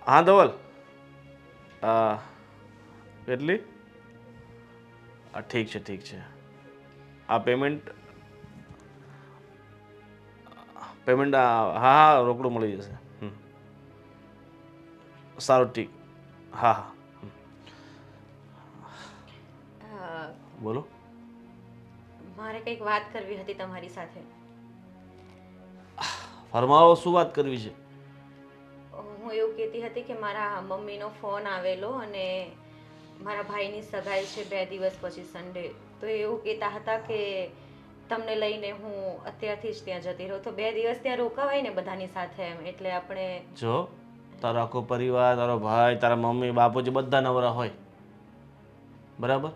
હા ધવલ, કેટલી? ઠીક છે ઠીક છે. આ પેમેન્ટ પેમેન્ટ હા હા રોકડું મળી જશે. સારું ઠીક. હા હા બોલો. મારે કંઈક વાત કરવી હતી તમારી સાથે. ફરમાવો, શું વાત કરવી છે? હું એવું કહેતી હતી કે મારા મમ્મીનો ફોન આવેલો અને મારા ભાઈની સગાઈ છે 2 દિવસ પછી સન્ડે. તો એવું કહેતા હતા કે તમને લઈને હું અત્યારથી જ ત્યાં જતી રહું. તો 2 દિવસ ત્યાં રોકાવાય ને બધાની સાથે એમ. એટલે આપણે જો તારો આખો પરિવાર, તારો ભાઈ, તારા મમ્મી બાપુજી બધા નવરા હોય, બરાબર?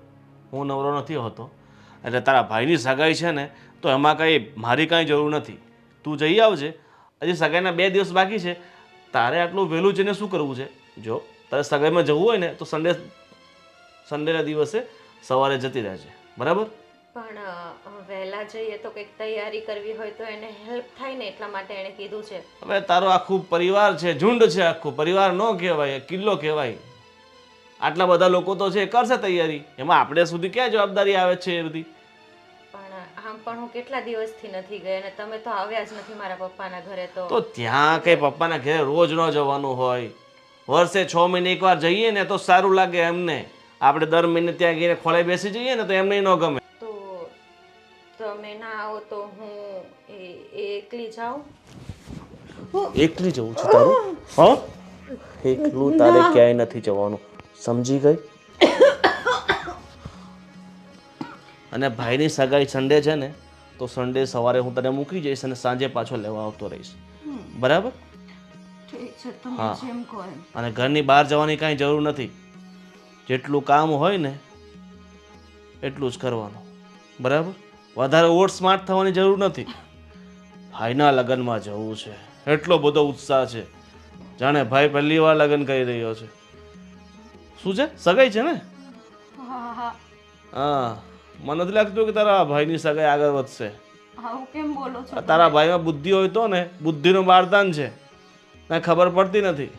હું નવરો નથી હોતો. એટલે તારા ભાઈની સગાઈ છે ને, તો એમાં કંઈ મારી કાંઈ જરૂર નથી. તું જઈ આવજે. હજી સગાઈના 2 દિવસ બાકી છે. તારે આટલું વહેલું જઈને શું કરવું છે? જો તારે સગાઈમાં જવું હોય ને તો સન્ડેના દિવસે સવારે જતી રહેજે, બરાબર? પણ વહેલા જઈએ તો કંઈક તૈયારી કરવી હોય તો એને હેલ્પ થાય ને, એટલા માટે એણે કીધું છે. હવે તારો આખું પરિવાર છે, ઝુંડ છે, આખું પરિવાર ન કહેવાય, કિલ્લો કહેવાય. આટલા બધા લોકો તો છે, કરશે તૈયારી. એમાં આપણે સુધી ક્યાં જવાબદારી આવે છે એ બધી? પણ આમ પણ હું કેટલા દિવસથી નથી ગઈ અને તમે તો આવ્યા જ નથી મારા પપ્પાના ઘરે. તો ત્યાં કંઈ પપ્પાના ઘરે રોજ ન જવાનું હોય. વર્ષે 6 મહિને એકવાર જઈએ ને તો સારું લાગે એમને. આપણે દર મહિને ત્યાં ગઈને ખોળે બેસી જઈએ ને તો એમને ન ગમે. તો તમે ના આવો તો હું એકલી જાઉં? એકલી જવું છે તારું? હા, એકલું તારે ક્યાંય નથી જવાનું, સમજી ગઈ? અને ભાઈની સગાઈ સન્ડે છે ને, તો સન્ડે સવારે હું તને મૂકી જઈશ અને સાંજે પાછો લેવા આવતો રહીશ, બરાબર? ઠીક છે, તમે હા. જેમ કહો એમ. અને ઘરની બહાર જવાની કાંઈ જરૂર નથી. જેટલું કામ હોય ને એટલું જ કરવાનું, બરાબર? વધારે ઓવર સ્માર્ટ થવાની જરૂર નથી. ભાઈના લગ્નમાં જવું છે, એટલો બધો ઉત્સાહ છે, જાણે ભાઈ પહેલી વાર લગ્ન કરી રહ્યો છે. શું છે, સગાઈ છે ને? હા હા. હા, મને નથી લાગતું કે તારા ભાઈની સગાઈ આગળ વધશે. આવું કેમ બોલો છો તારા તમે? ભાઈમાં બુદ્ધિ હોય તો ને, બુદ્ધિનું બારદાન છે, કાંઈ ખબર પડતી નથી.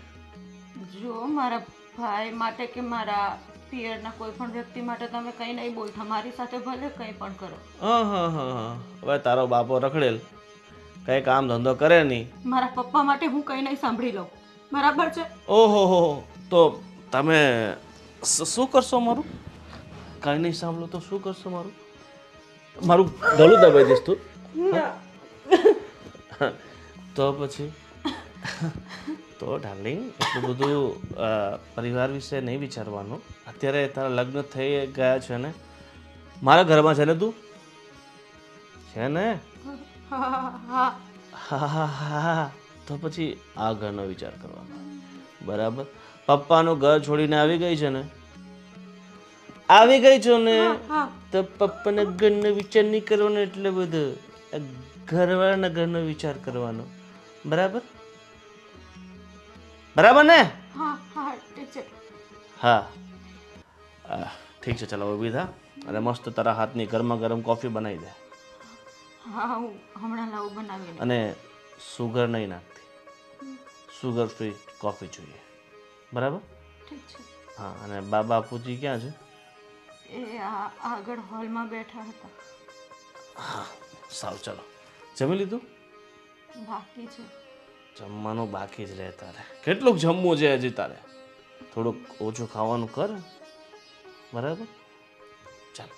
જો મારા ભાઈ માટે કે મારા પિયરના કોઈ પણ વ્યક્તિ માટે તમે કંઈ નહીં બોલતા. મારી સાથે ભલે કંઈ પણ કરો. હા હા હા હા, હવે તારો બાપો રખડેલ, કંઈ કામ ધંધો કરે નહીં. મારા પપ્પા માટે હું કંઈ નહીં સાંભળી લઉં, બરાબર છે? ઓહો હો, તો તમે શું કરશો મારું? કાંઈ નહીં સાંભળો તો શું કરશો મારું? મારું ગળું દબાઈ દઈશ તું? તો પછી તો ડાર્લિંગ, એટલું બધું પરિવાર વિશે નહીં વિચારવાનું. અત્યારે તારા લગ્ન થઈ ગયા છે ને, મારા ઘરમાં છે ને તું? છે ને? હા હા હા. તો પછી આ ઘરનો વિચાર કરવાનો, બરાબર? પપ્પાનું ઘર છોડીને આવી ગઈ છે ને? આવી ગઈ છો ને? તો પપ્પાના ઘરનો વિચાર નહીં કરવાનો, એટલે બધો ઘરવાળાના ઘરનો વિચાર કરવાનો, બરાબર? બરાબર ને? હા હા, ઠીક છે. હા, ઠીક છે. ચાલો ઊભી થા અને મસ્ત તારા હાથની ગરમા ગરમ કોફી બનાવી દે. હા, હું હમણાં લાવું બનાવીને. અને સુગર નહીં નાખતી, સુગર ફ્રી કોફી જોઈએ, બરાબર? ઠીક છે. હા, અને બાપુજી ક્યાં છે? એ આગળ હોલમાં બેઠા હતા. હા, સારું. ચાલો, જમી લીધું? બાકી છે. જમવાનું બાકી જ રહે તારે. કેટલુંક જમવું છે હજી તારે? થોડુંક ઓછું ખાવાનું કર, બરાબર? ચાલ.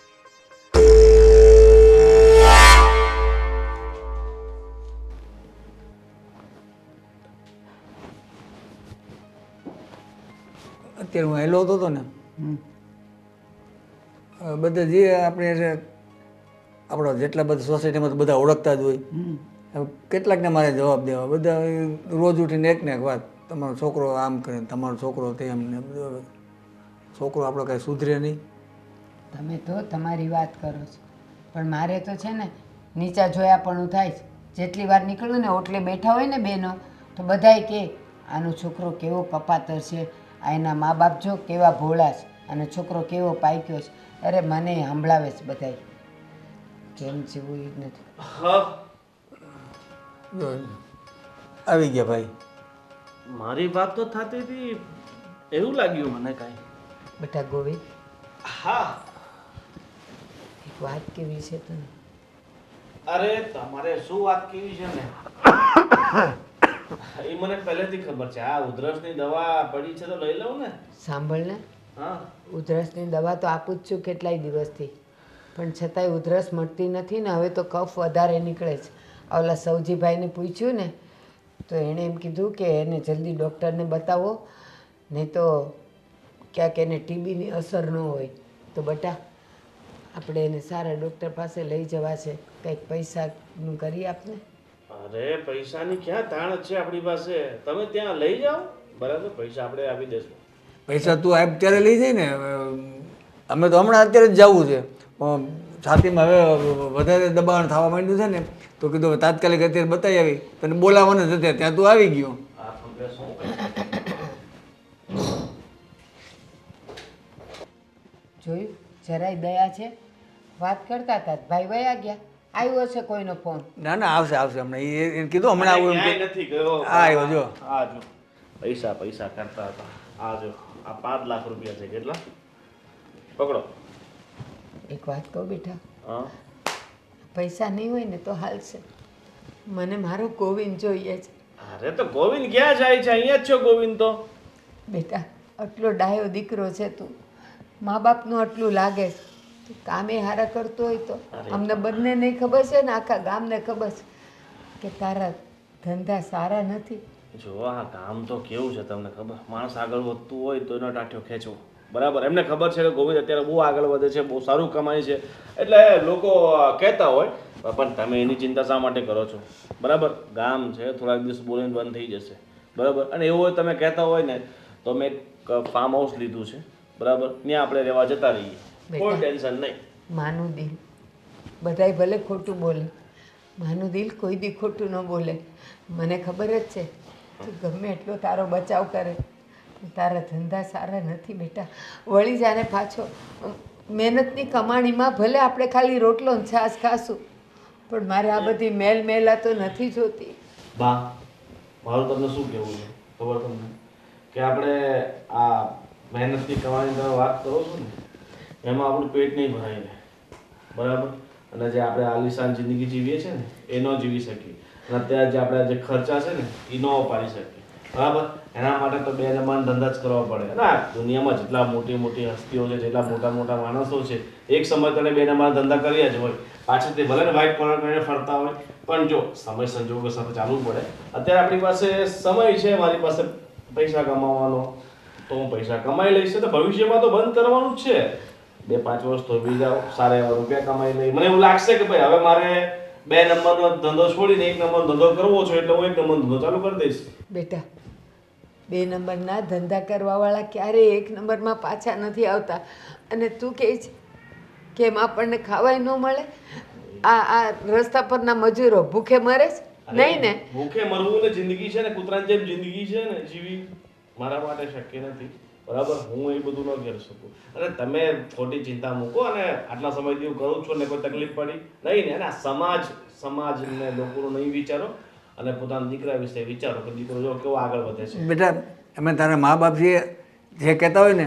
અત્યારે હું હેલો હતો ને, બધા જે આપણે આપણો જેટલા બધા સોસાયટીમાં બધા ઓળખતા જ હોય. હવે કેટલાકને મારે જવાબ દેવા. બધા રોજ ઉઠીને એક ને એક વાત, તમારો છોકરો આમ કરે, તમારો છોકરો તેમ ને બધું. છોકરો આપણો કાંઈ સુધરે નહીં. તમે તો તમારી વાત કરો છો, પણ મારે તો છે ને નીચા જોયા પણ થાય છે. જેટલી વાર નીકળું ને ઓટલે બેઠા હોય ને બહેનો, તો બધાય કહે આનો છોકરો કેવો કપાતર છે, આ એના મા બાપ જો કેવા ભોળા છે, અને છોકરો કેવો પાક્યો છે. અરે મને સંભળાવે છે બધાય, કેમ જેવું એ જ નથી. આવી ગયા ભાઈ. મારી વાત તો થતી હતી, એવું લાગ્યું મને કાંઈ. બેટા ગોવિંદ, હા. એક વાત કેવી છે તને? અરે તમારે શું વાત કેવી છે ને એ મને પહેલેથી ખબર છે. આ ઉધરસની દવા પડી છે તો લઈ લઉં ને. સાંભળ ને, હા. ઉધરસની દવા તો આપું જ છું કેટલાય દિવસથી, પણ છતાંય ઉધરસ મળતી નથી ને. હવે તો કફ વધારે નીકળે છે. ઓલા સૌજીભાઈને પૂછ્યું ને તો એણે એમ કીધું કે એને જલ્દી ડૉક્ટરને બતાવો, નહીં તો ક્યાંક એને ટીબીની અસર ન હોય. તો બેટા આપણે એને સારા ડૉક્ટર પાસે લઈ જવા છે, કંઈક પૈસાનું કરી આપને. અરે પૈસાની ક્યાં તાણ છે આપણી પાસે. તમે ત્યાં લઈ જાઓ, બરાબર, પૈસા આપણે આપી દેશું. પૈસા તું અત્યારે લઈ જાય ને. અમે તો હમણાં અત્યારે જ જવું છે, પણ છાતીમાં હવે વધારે દબાણ થવા માંડ્યું છે ને, તો કીધું હવે તાત્કાલિક અત્યારે બતાવી આવી. તને બોલાવવાનું જ અત્યારે, ત્યાં તું આવી ગયો. આ તમને શું કહે? જોયું, જરાય દયા છે. વાત કરતા હતા ભાઈ વયા ગયા. આવ્યો છે કોઈનો ફોન? ના ના, આવશે આવશે હમણાં. એ કીધું હમણાં આવું એમ ક્યાંય કે નથી ગયો. આ આવ્યો જો. આ જો પૈસા પૈસા કરતા હતા. આ જો આ 5 લાખ રૂપિયા છે. કેટલા? પકડો. એક વાત કહું બેટા, હા. પૈસા નહીં હોય ને તો હાલશે. મને મારો ગોવિંદ જોઈએ છે. અરે તો ગોવિંદ ક્યાં જાય છે? અહીંયા જ છો ગોવિંદ તો. બેટા આટલો ડાયો દીકરો છે તું, મા બાપનું આટલું લાગે છે. તું કામે હારા કરતો હોય તો અમને બંને નહીં ખબર છે ને આખા ગામને ખબર છે કે તારા ધંધા સારા નથી. જો આ કામ તો કેવું છે તમને ખબર? માણસ આગળ વધતું હોય તો એનો ટાંટિયો ખેંચવો, બરાબર. એમને ખબર છે કે ગોવિંદ અત્યારે બહુ આગળ વધે છે, બહુ સારું કમાય છે, એટલે લોકો કહેતા હોય. પણ તમે એની ચિંતા શા માટે કરો છો? બરાબર, ગામ છે, થોડાક દિવસ બોલીને બંધ થઈ જશે, બરાબર. અને એવું હોય તમે કહેતા હોય ને તો મેં એક ફાર્મ હાઉસ લીધું છે, બરાબર. ત્યાં આપણે રહેવા જતા રહીએ, કોઈ ટેન્શન નહીં. માનું દિલ બધાય ભલે ખોટું બોલે, માનું દિલ કોઈ દી ખોટું ન બોલે. મને ખબર જ છે કે ગમે એટલો તારો બચાવ કરે, તારા ધંધા સારા નથી બેટા. વળી જાને પાછો મહેનતની કમાણીમાં ભલે આપણે ખાલી રોટલો ને છાશ ખાશું, પણ મારે આ બધી મેલ મેલા તો નથી જોતી. બા, મારું તમને શું કહેવું છે ખબર તમને? કે આપણે આ મહેનતની કમાણી તમે વાત કરો છો ને, એમાં આપણું પેટ નહીં ભરાય ને, બરાબર. અને જે આપણે આલિશાન જિંદગી જીવીએ છીએ ને એ ન જીવી શકીએ. અને અત્યારે જે આપણે જે ખર્ચા છે ને એ ન ઉપાડી શકીએ, બરાબર. એના માટે તો બે નંબરના ધંધા જ કરવા પડે. ના, દુનિયામાં જેટલા મોટી મોટી હસ્તીઓ છે, જેટલા મોટા મોટા માણસો છે, એક સમય તને બે નંબરના ધંધા કર્યા જ હોય. પાછળથી ભલે ને વ્હાઇટ કોલર કરીને ફરતા હોય, પણ જો સમય સંજોગો સાથે ચાલવું પડે. અત્યારે આપણી પાસે સમય છે, મારી પાસે પૈસા કમાવાનો, તો હું પૈસા કમાઈ લઈશ. તો ભવિષ્યમાં તો બંધ કરવાનું જ છે. 2-5 વર્ષ થોભી જાઓ, સારા એવા રૂપિયા કમાઈ લઈ. મને એવું લાગશે કે ભાઈ હવે મારે 2 નંબરનો ધંધો છોડીને 1 નંબરનો ધંધો કરવો છે, એટલે હું 1 નંબરનો ધંધો ચાલુ કરી દઈશ. બેટા 2 નંબરના ધંધા કરવાવાળા ક્યારેય 1 નંબરમાં પાછા નથી આવતા. અને તું કહે છે કે એમ આપણને ખાવાય ન મળે? આ રસ્તા પરના મજૂરો ભૂખે મરે છે? નહીં ને? ભૂખે મરવું ને જિંદગી છે ને કૂતરાની જેમ જિંદગી છે ને જીવી, મારા માટે શક્ય નથી, બરાબર. હું એ બધું ન કરી શકું. અને તમે ખોટી ચિંતા મૂકો. અને આટલા સમયથી હું કરું છું ને કોઈ તકલીફ પડી નહીં ને. અને આ સમાજને લોકોનું નહીં વિચારો અને પોતાના દીકરા વિશે વિચારો કે દીકરો જો કેવો આગળ વધે છે. બેટા, અમે તારા મા બાપ છીએ, જે કહેતા હોય ને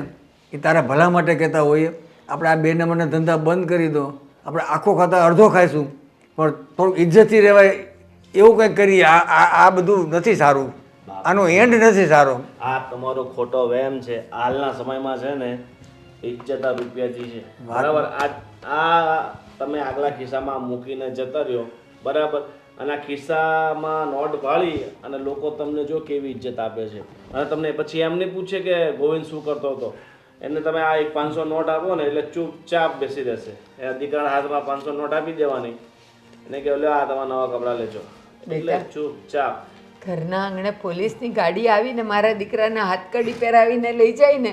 એ તારા ભલા માટે કહેતા હોઈએ. આપણે આ 2 નંબરના ધંધા બંધ કરી દો, આપણે આખો ખાતા અડધો ખાઈશું, પણ થોડું ઇજ્જતથી રહેવાય એવું કંઈક કરીએ. આ બધું નથી સારું, આનો એન્ડ નથી સારો. આ તમારો ખોટો વહેમ છે. હાલના સમયમાં છે ને ઇજ્જત આ રૂપિયાથી છે, બરાબર. આ તમે આગલા ખિસ્સામાં મૂકીને જતા રહ્યો, બરાબર. અને આ ખિસ્સામાં નોટ વાળી અને લોકો તમને જો કેવી ઇજ્જત આપે છે. અને તમને પછી એમ નહીં પૂછે કે ગોવિંદ શું કરતો હતો. એને તમે આ એક 500 નોટ આપો ને એટલે ચૂપચાપ બેસી રહેશે. એ દીકરાના હાથમાં 500 નોટ આપી દેવાની, એને કહે લે આ તમારા નવા કપડાં લેજો, એટલે ચૂપચાપ. ઘરના આંગણે પોલીસની ગાડી આવીને મારા દીકરાના હાથકડી પહેરાવીને લઈ જાય ને,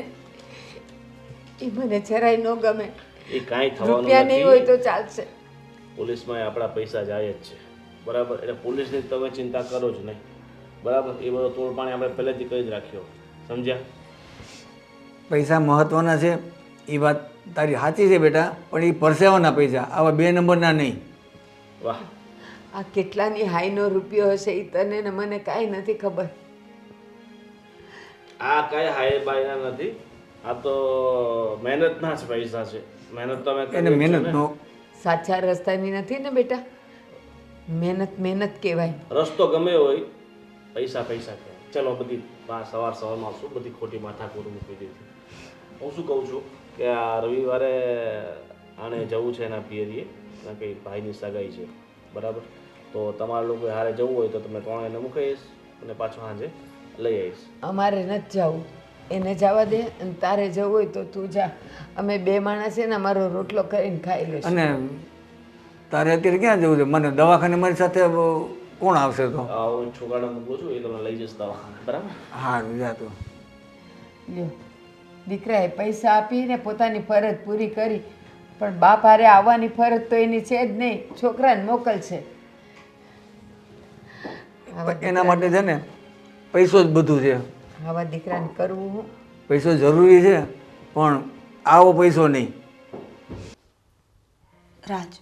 એ મને જરાય ન ગમે. એ કાંઈ થવાનું રૂપિયા નહીં હોય તો ચાલશે. પોલીસમાં આપણા પૈસા જાય જ છે, બરાબર. એટલે પોલીસની તમે ચિંતા કરો જ નહીં, બરાબર. એ બધો તોડપાણી આપણે પહેલેથી કહી જ રાખ્યો, સમજ્યા? પૈસા મહત્ત્વના છે એ વાત તારી સાચી છે બેટા, પણ એ પરસેવાના પૈસા, આવા 2 નંબરના નહીં. વાહ, આ કેટલાની હાઈનો રૂપિયો હશે એ તને ને મને કાંઈ નથી ખબર. આ કાંઈ હાય બાયના નથી, આ તો મહેનતના જ પૈસા છે. મહેનત તો અમે એને કરીએ જ છીએ ને. મહેનતનો સાચા રસ્તાની નથી ને બેટા. મહેનત મહેનત કહેવાય. રસ્તો ગમે હોય, પૈસા પૈસા કહેવાય. ચલો બધી સવારમાં શું બધી ખોટી માથાકૂટ મૂકી દીધી. હું શું કહું છું કે આ રવિવારે આને જવું છે એના પિયરીએ, એના કંઈ ભાઈની સગાઈ છે, બરાબર? તો તમારા લોકો હારે જવું હોય તો તમે ત્રણ એને મૂકી આવીશ અને પાછો સાંજે લઈ આવીશ. અમારે નથી જવું, એને જવા દે. અને તારે જવું હોય તો તું જા. અમે બે માણસ છે ને અમારો રોટલો કરીને ખાઈ લઈશું. અને તારે અત્યારે ક્યાં જવું છે? મને દવાખાને મારી સાથે કોણ આવશે તો? હું છોકરાને મૂકું છું, એ તમને લઈ જઈશ દવાખાને, બરાબર? હા જા તો. લ્યો, દીકરાએ પૈસા આપીને પોતાની ફરજ પૂરી કરી, પણ બાપ હારે આવવાની ફરજ તો એની છે જ નહીં. છોકરાને મોકલશે. એના માટે છે ને પૈસો જ બધું છે. આવા દીકરાને કરવું હું? પૈસો જરૂરી છે, પણ આવો પૈસો નહીં. રાજ,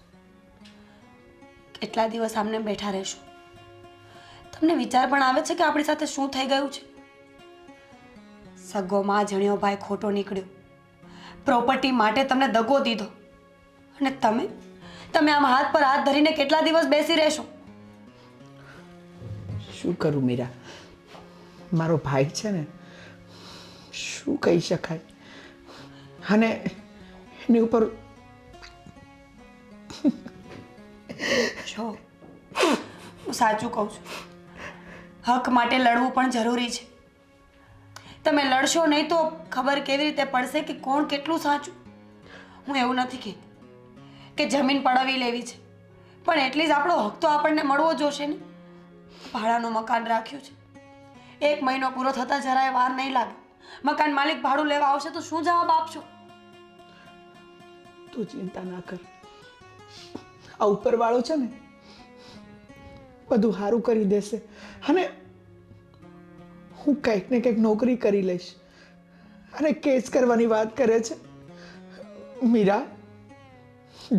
કેટલા દિવસ આમને બેઠા રહેશું? તમને વિચાર પણ આવે છે કે આપણી સાથે શું થઈ ગયું છે? સગો માં જણ્યો ભાઈ ખોટો નીકળ્યો, પ્રોપર્ટી માટે તમને દગો દીધો, અને તમે આમ હાથ પર હાથ ધરીને કેટલા દિવસ બેસી રહેશો? શું કરું મીરા, મારો ભાઈ છે ને, શું કહી શકાય. અને એની ઉપર જો હું સાચું કહું છું, હક માટે લડવું પણ જરૂરી છે. તમે લડશો નહીં તો ખબર કેવી રીતે પડશે કે કોણ કેટલું સાચું? હું એવું નથી કહેતી કે જમીન પડાવી લેવી છે, પણ એટલીસ્ટ આપણો હક તો આપણને મળવો જોશે ને. ભાડાનું મકાન રાખ્યું છે, 1 મહિનો પૂરો થતાં જરાય વાર નહીં લાગે. મકાન માલિક ભાડું લેવા આવશે તો શું જવાબ આપશો? તું ચિંતા ના કર, આ ઉપરવાળો છે ને બધું સારું કરી દેશે. અને હું કંઈક ને કંઈક નોકરી કરી લઈશ. અને કેસ કરવાની વાત કરે છે. મીરા,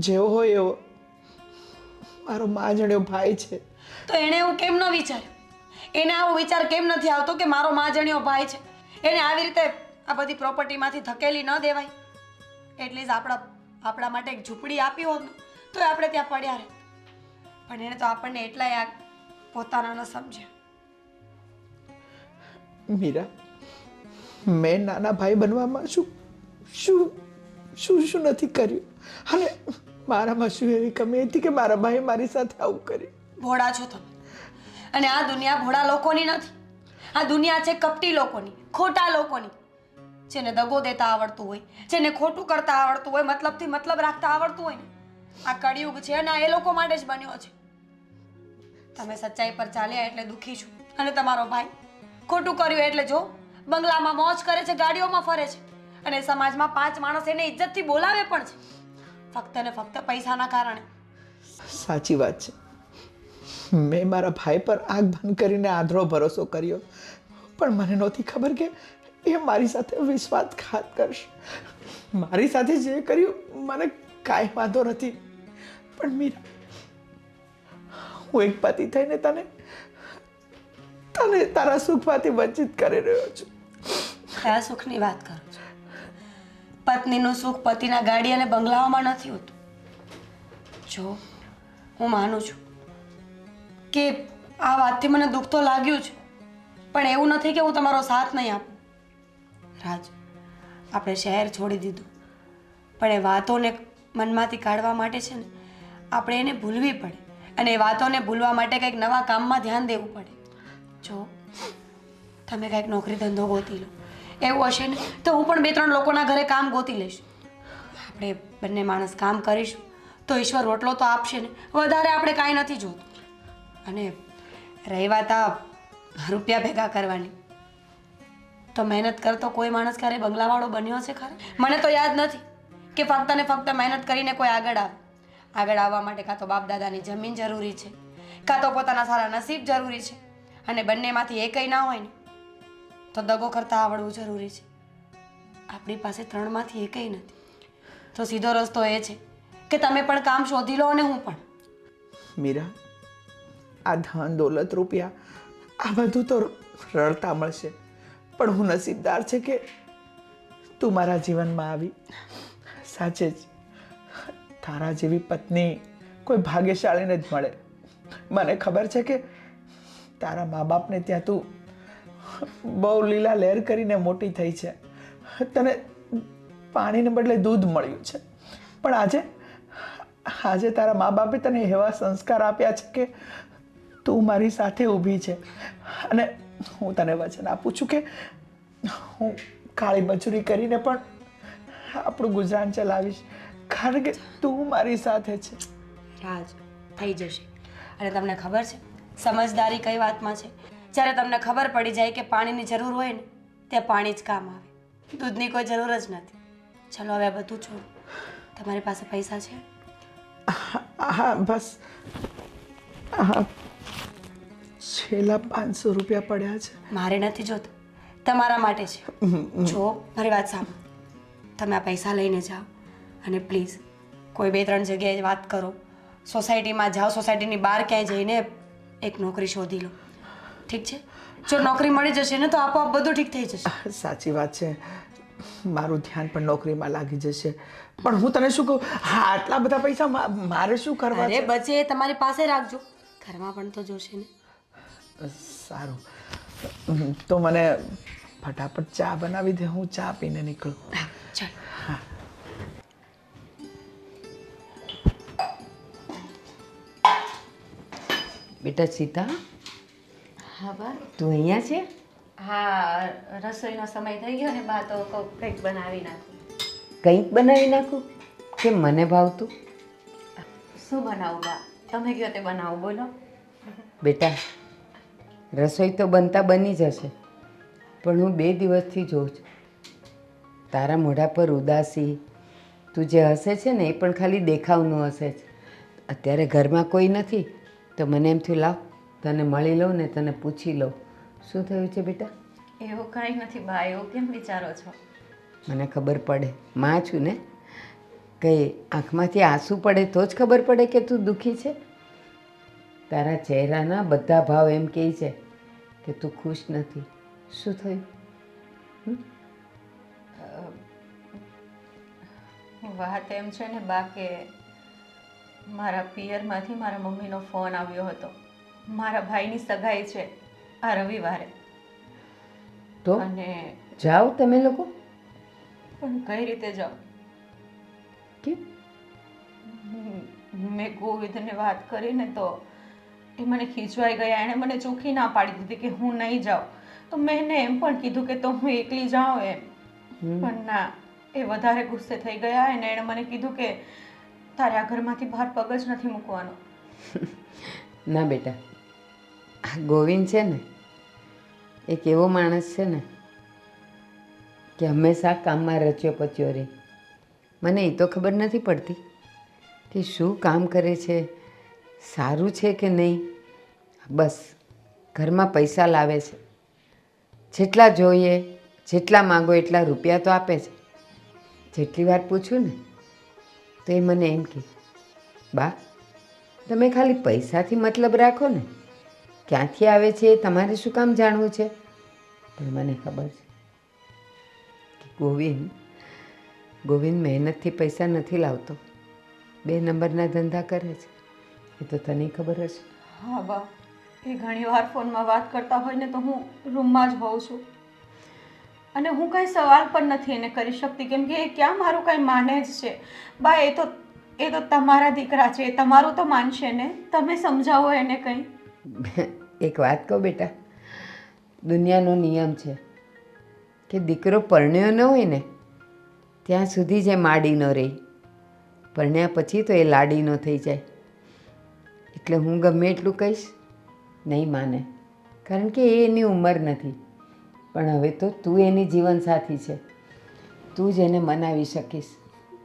જેવો હોય એવો મારો માં જણ્યો ભાઈ છે. તો એણે એવું કેમ ન વિચાર્યું? એને આવો વિચાર કેમ નથી આવતો કે મારો માજણીયો ભાઈ છે, એને આવી રીતે આ બધી પ્રોપર્ટીમાંથી ધકેલી ન દેવાય? એટલી જ આપણા માટે એક ઝૂંપડી આપી હોત ને તો આપણે ત્યાં પડ્યા રહે. પણ એને તો આપણને એટલાય પોતાના ન સમજ્યા. મીરા, મેં નાના ભાઈ બનવામાં શું નથી કર્યું? અને મારામાં શું એવી કમી હતી કે મારા ભાઈ મારી સાથે આવું કર્યું? ભોળા છો તમે, અને આ દુનિયા ભોળા લોકોની નથી. આ દુનિયા છે કપટી લોકોની, ખોટા લોકોની. જેને દગો દેતા આવડતું હોય, જેને ખોટું કરતા આવડતું હોય, મતલબથી મતલબ રાખતા આવડતું હોય ને, આ કળિયુગ છે અને એ લોકો માટે જ બન્યો છે. તમે સચ્ચાઈ પર ચાલ્યા એટલે દુઃખી છું, અને તમારો ભાઈ ખોટું કર્યું એટલે જો બંગલામાં મોજ કરે છે, ગાડીઓમાં ફરે છે, અને સમાજમાં 5 માણસ એને ઇજ્જતથી બોલાવે પણ છે, ફક્ત ને ફક્ત પૈસાના કારણે. સાચી વાત છે, મેં મારા ભાઈ પર આંખ બંધ કરીને આંધળો ભરોસો કર્યો, પણ મને નહોતી ખબર કે એ મારી સાથે વિશ્વાસઘાત કરશે. મારી સાથે જે કર્યું મને કાંઈ વાંધો નથી, પણ મીરા, હું એક પતિ થઈને તને તારા સુખમાંથી વંચિત કરી રહ્યો છું. કયા સુખની વાત કરો છો? પત્નીનું સુખ પતિના ગાડી અને બંગલાઓમાં નથી હોતું. જો હું માનું છું કે આ વાતથી મને દુઃખ તો લાગ્યું છે, પણ એવું નથી કે હું તમારો સાથ નહીં આપું. રાજ, આપણે શહેર છોડી દીધું, પણ એ વાતોને મનમાંથી કાઢવા માટે છે ને આપણે એને ભૂલવી પડે, અને એ વાતોને ભૂલવા માટે કંઈક નવા કામમાં ધ્યાન દેવું પડે. જો તમે કંઈક નોકરી ધંધો ગોતી લો, એવું હશે ને તો હું પણ 2-3 લોકોના ઘરે કામ ગોતી લઈશ. આપણે બંને માણસ કામ કરીશું તો ઈશ્વર રોટલો તો આપશે ને, વધારે આપણે કાંઈ નથી જોતું. અને રહી વાત આ રૂપિયા ભેગા કરવાની, તો મહેનત કરતો કોઈ માણસ ક્યારે બંગલાવાળો બન્યો છે ખરા? મને તો યાદ નથી કે ફક્ત ને ફક્ત મહેનત કરીને કોઈ આગળ આવે. આગળ આવવા માટે કાં તો બાપ દાદાની જમીન જરૂરી છે, કાં તો પોતાના સારા નસીબ જરૂરી છે, અને બંનેમાંથી એકય ના હોય ને તો દગો કરતા આવડવું જરૂરી છે. આપણી પાસે 3માંથી એકય નથી, તો સીધો રસ્તો એ છે કે તમે પણ કામ શોધી લો અને હું પણ. મીરા, આ ધન દોલત રૂપિયા આ બધું તો રળતા મળશે, પણ હું નસીબદાર છે કે તું મારા જીવનમાં આવી. સાચે જ તારા જેવી પત્ની કોઈ ભાગ્યશાળીને જ મળે. મને ખબર છે કે તારા મા બાપને ત્યાં તું બહુ લીલા લહેર કરીને મોટી થઈ છે. તને પાણીને બદલે દૂધ મળ્યું છે. પણ આજે તારા મા બાપે તને એવા સંસ્કાર આપ્યા છે કે તું મારી સાથે ઊભી છે. અને હું તને વચન આપું છું કે હું કાળી મજૂરી કરીને પણ આપણું ગુજરાન ચલાવીશ, કારણ કે તું મારી સાથે છે. રાજ, થઈ જશે. અને તમને ખબર છે સમજદારી કઈ વાતમાં છે? જ્યારે તમને ખબર પડી જાય કે પાણીની જરૂર હોય ને ત્યાં પાણી જ કામ આવે, દૂધની કોઈ જરૂર જ નથી. ચલો હવે બધું છોડો. તમારી પાસે પૈસા છે? હા, બસ છેલ્લા 500 રૂપિયા પડ્યા છે. મારે નથી જોતું, તમારા માટે છે. જો મારી વાત સાંભળો, તમે આ પૈસા લઈને જાઓ અને પ્લીઝ કોઈ 2-3 જગ્યાએ વાત કરો, સોસાયટીમાં જાઓ, સોસાયટીની બહાર ક્યાંય જઈને એક નોકરી શોધી લો. ઠીક છે? જો નોકરી મળી જશે ને તો આપોઆપ બધું ઠીક થઈ જશે. સાચી વાત છે. મારું ધ્યાન પણ નોકરીમાં લાગી જશે. પણ હું તને શું કહું, હા, આટલા બધા પૈસા મારે શું કરવા અરે છે? બચે એ તમારી પાસે રાખજો, ઘરમાં પણ તો જોશે ને. સારું, તો મને ફટાફટ ચા બનાવી દે, હું ચા પીને નીકળું. ચાલ. બેટા સીતા, હા બા. તું અહીંયા છે? હા, રસોઈનો સમય થઈ ગયો ને બા, તો કંઈક બનાવી નાખું. કંઈક બનાવી નાખું? કે મને ભાવતું? શું બનાવું બા? તમે કહો તે બનાવું, બોલો. બેટા, રસોઈ તો બનતા બની જશે, પણ હું 2 દિવસથી જોઉં છું તારા મોઢા પર ઉદાસી. તું જે હસે છે ને એ પણ ખાલી દેખાવનું હસે છે. અત્યારે ઘરમાં કોઈ નથી તો મને એમ થયું લાવ તને મળી લઉં ને તને પૂછી લઉં શું થયું છે બેટા. એવું કાંઈ નથી બા, એવું કેમ વિચારો છો? મને ખબર પડે, માં છું ને. કંઈ આંખમાંથી આંસુ પડે તો જ ખબર પડે કે તું દુઃખી છે. તારા ચહેરાના બધા ભાવ એમ કહે છે કે તું ખુશ નથી. શું થયું? વાત એમ છે ને બા કે મારા પિયરમાંથી મારા મમ્મીનો ફોન આવ્યો હતો. મારા ભાઈની સગાઈ છે આ રવિવારે. તો અને જાઓ તમે લોકો. પણ કઈ રીતે જાઉં? કેમ? મેં ગોવિંદને વાત કરીને તો એ મને ખીજવાઈ ગયા. એણે મને ચોખ્ખી ના પાડી દીધી કે હું નહીં જાઉં. તો મેં એને એમ પણ કીધું કે તો હું એકલી જાઉં એમ. પણ ના, એ વધારે ગુસ્સે થઈ ગયા અને એણે મને કીધું કે તારે આ ઘરમાંથી બહાર પગ જ નથી મૂકવાનો. ના બેટા, આ ગોવિંદ છે ને એક એવો માણસ છે ને કે હંમેશા કામમાં રચ્યો પચ્યો રહે. મને એ તો ખબર નથી પડતી કે શું કામ કરે છે, સારું છે કે નહીં. બસ ઘરમાં પૈસા લાવે છે, જેટલા જોઈએ જેટલા માગો એટલા રૂપિયા તો આપે છે. જેટલી વાર પૂછું ને તો એ મને એમ કહે, બા તમે ખાલી પૈસાથી મતલબ રાખો ને, ક્યાંથી આવે છે એ તમારે શું કામ જાણવું છે. પણ મને ખબર છે કે ગોવિંદ મહેનતથી પૈસા નથી લાવતો, 2 નંબરના ધંધા કરે છે. એ તો તને ખબર હશે. હા બા, એ ઘણીવાર ફોનમાં વાત કરતા હોય ને તો હું રૂમમાં જ હોઉં છું અને હું કંઈ સવાલ પણ નથી એને કરી શકતી, કેમ કે એ ક્યાં મારું કંઈ માને જ છે. બા એ તો તમારા દીકરા છે, એ તમારું તો માનશે ને. તમે સમજાવો એને કંઈ. એક વાત કહું બેટા, દુનિયાનો નિયમ છે કે દીકરો પરણ્યો ન હોય ને ત્યાં સુધી જ એ માડી ન રહી, પરણ્યા પછી તો એ લાડીનો થઈ જાય. એટલે હું ગમે એટલું કહીશ નહીં માને, કારણ કે એ એની ઉંમર નથી. પણ હવે તો તું એની જીવનસાથી છે, તું જ એને મનાવી શકીશ.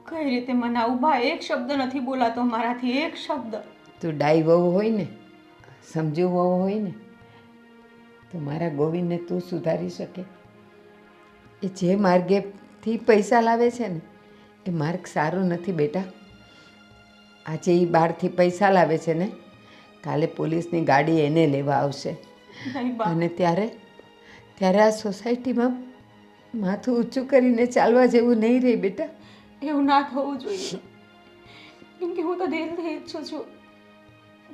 કઈ રીતે મનાવું બા? એક શબ્દ નથી બોલાતો મારાથી, એક શબ્દ. તું ડાઈ વહુ હોય ને, સમજુ વહુ હોય ને તો મારા ગોવિંદને તું સુધારી શકે. એ જે માર્ગેથી પૈસા લાવે છે ને એ માર્ગ સારો નથી બેટા. આજે એ બહારથી પૈસા લાવે છે ને, કાલે પોલીસની ગાડી એને લેવા આવશે નહીં બા, અને ત્યારે આ સોસાયટીમાં માથું ઊંચું કરીને ચાલવા જેવું નહીં રહે બેટા. એવું ના થવું જોઈએ, કેમ કે હું તો દિલથી ઈચ્છું છું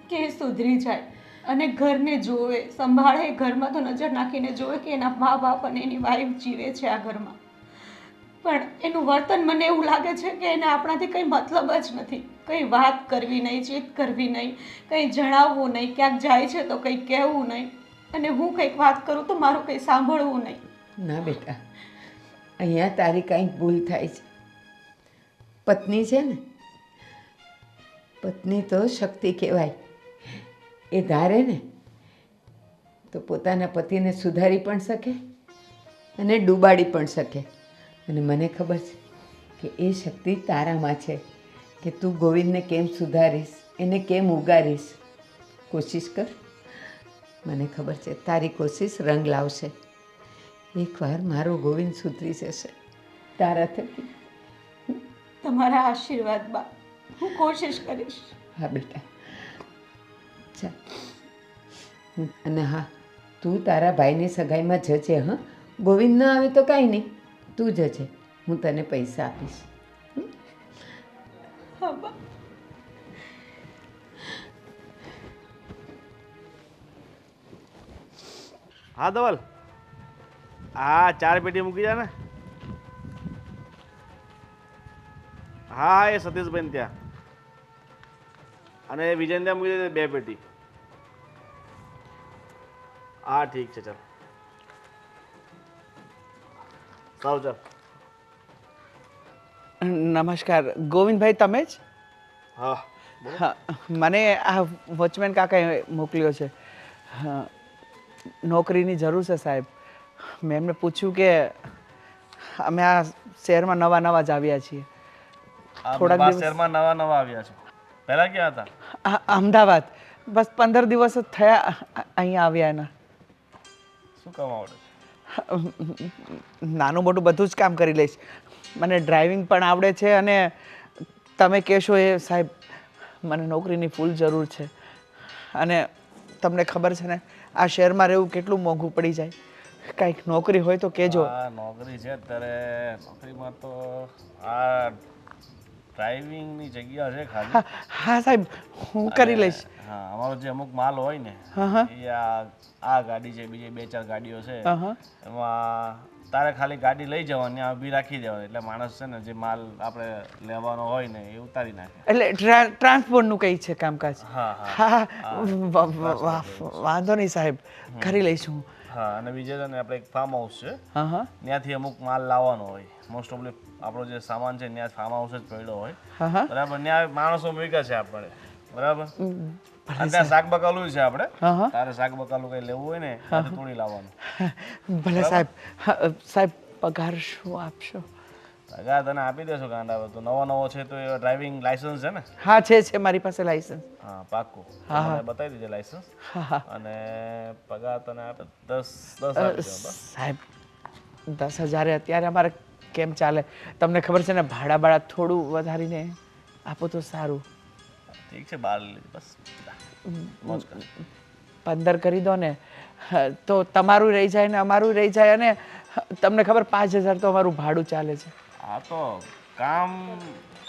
કે એ સુધરી જાય અને ઘરને જોવે, સંભાળે. ઘરમાં તો નજર નાખીને જોવે કે એના મા બાપ અને એની વાઈફ જીવે છે આ ઘરમાં. પણ એનું વર્તન મને એવું લાગે છે કે એને આપણાથી કંઈ મતલબ જ નથી. કંઈ વાત કરવી નહીં, ચીત કરવી નહીં, કંઈ જણાવવું નહીં, ક્યાંક જાય છે તો કંઈ કહેવું નહીં, અને હું કંઈક વાત કરું તો મારું કંઈ સાંભળવું નહીં. ના બેટા, અહીંયા તારી કાંઈક ભૂલ થાય છે. પત્ની છે ને, પત્ની તો શક્તિ કહેવાય. એ ધારે ને તો પોતાના પતિને સુધારી પણ શકે અને ડૂબાડી પણ શકે. અને મને ખબર છે કે એ શક્તિ તારામાં છે કે તું ગોવિંદને કેમ સુધારીશ, એને કેમ ઉગારીશ. કોશિશ કર. મને ખબર છે તારી કોશિશ રંગ લાવશે. એકવાર મારો ગોવિંદ સુધરી જશે તારા થકી. તમારા આશીર્વાદ બા, હું કોશિશ કરીશ. હા બેટા, ચાલ. અને હા, તું તારા ભાઈની સગાઈમાં જજે. હા, ગોવિંદ ના આવે તો કાંઈ નહીં, તું જજે. હું તને પૈસા આપીશ. હા બા. હા ધવલ, હા 4 પેટી મૂકી જા ને. હા હા, એ સતીશભાઈ ત્યાં, અને વિજયને ત્યાં મૂકી દે 2 પેટી. હા ઠીક છે, ચાલ. સારું, ચાલ. નમસ્કાર ગોવિંદભાઈ, તમે જ? હા હા, મને આ વોચમેન કાકાએ મોકલ્યો છે. હા, નોકરીની જરૂર છે સાહેબ. મેં એમને પૂછ્યું કે અમે આ શહેરમાં નવા જ આવ્યા છીએ. થોડાક દિવસ શહેરમાં નવા આવ્યા છો. પહેલા ક્યાં હતા? અમદાવાદ. બસ 15 દિવસ જ થયા અહીંયા આવ્યા એના. શું કામ આવડે? નાનું મોટું બધું જ કામ કરી લઈશ. મને ડ્રાઇવિંગ પણ આવડે છે, અને તમે કહેશો એ સાહેબ, મને નોકરીની ફૂલ જરૂર છે. અને તમને ખબર છે ને આ શહેરમાં રહેવું કેટલું મોંઘું પડી જાય. કાંઈક નોકરી હોય તો કહેજો. હા, નોકરી છે અત્યારે. નોકરીમાં તો આ ડ્રાઇવિંગની જગ્યા છે ખાલી. હા હા સાહેબ, હું કરી લઈશ. હા, અમારો જે અમુક માલ હોય ને હા. એ આ ગાડી છે, બીજી 2-4 ગાડીઓ છે. હા. એમાં તારે ખાલી ગાડી લઈ જવાની, ત્યાં ઊભી રાખી દેવાની, એટલે માણસ છે ને જે માલ આપણે લેવાનો હોય ને એ ઉતારી નાખે. એટલે ટ્રાન્સપોર્ટનું કંઈ છે કામકાજ? હા હા, વાંધો નહીં સાહેબ, કરી લઈશું. હા, અને બીજે છે ને આપણે એક ફાર્મ હાઉસ છે, હા હા ત્યાંથી અમુક માલ લાવવાનો હોય. મોસ્ટ ઓફલી આપણો જે સામાન છે ત્યાં ફાર્મ હાઉસ જ પડ્યો હોય. હા. બરાબર, ત્યાં માણસો મૂક્યા છે આપણે. બરાબર, અને ત્યાં શાક બકાલું છે આપણે. હા. તારે શાક બકાલું કંઈ લેવું હોય ને ત્યાંથી તોડી લાવવાનું. ભલે સાહેબ. સાહેબ, પગાર શું આપશો? પગાર તને આપી દેશો ગાંડા. તો નવો છે તો એ ડ્રાઇવિંગ લાયસન્સ છે ને? હા, છે મારી પાસે લાયસન્સ. હા, પાક્કું. મને બતાવી દેજે લાયસન્સ. હા. અને પગાર તને આપે 10 આપી દેવા. સાહેબ, 10,000 અત્યારે અમારે કેમ ચાલે? તમને ખબર છે ને, ભાડા થોડું વધારીને આપો તો સારું. ઠીક છે, 12 બસ. મોજ કર. 15 કરી દો ને, તો તમારું રહી જાય ને અમારું રહી જાય. અને તમને ખબર 5,000 તો અમારું ભાડું ચાલે છે. આ તો કામ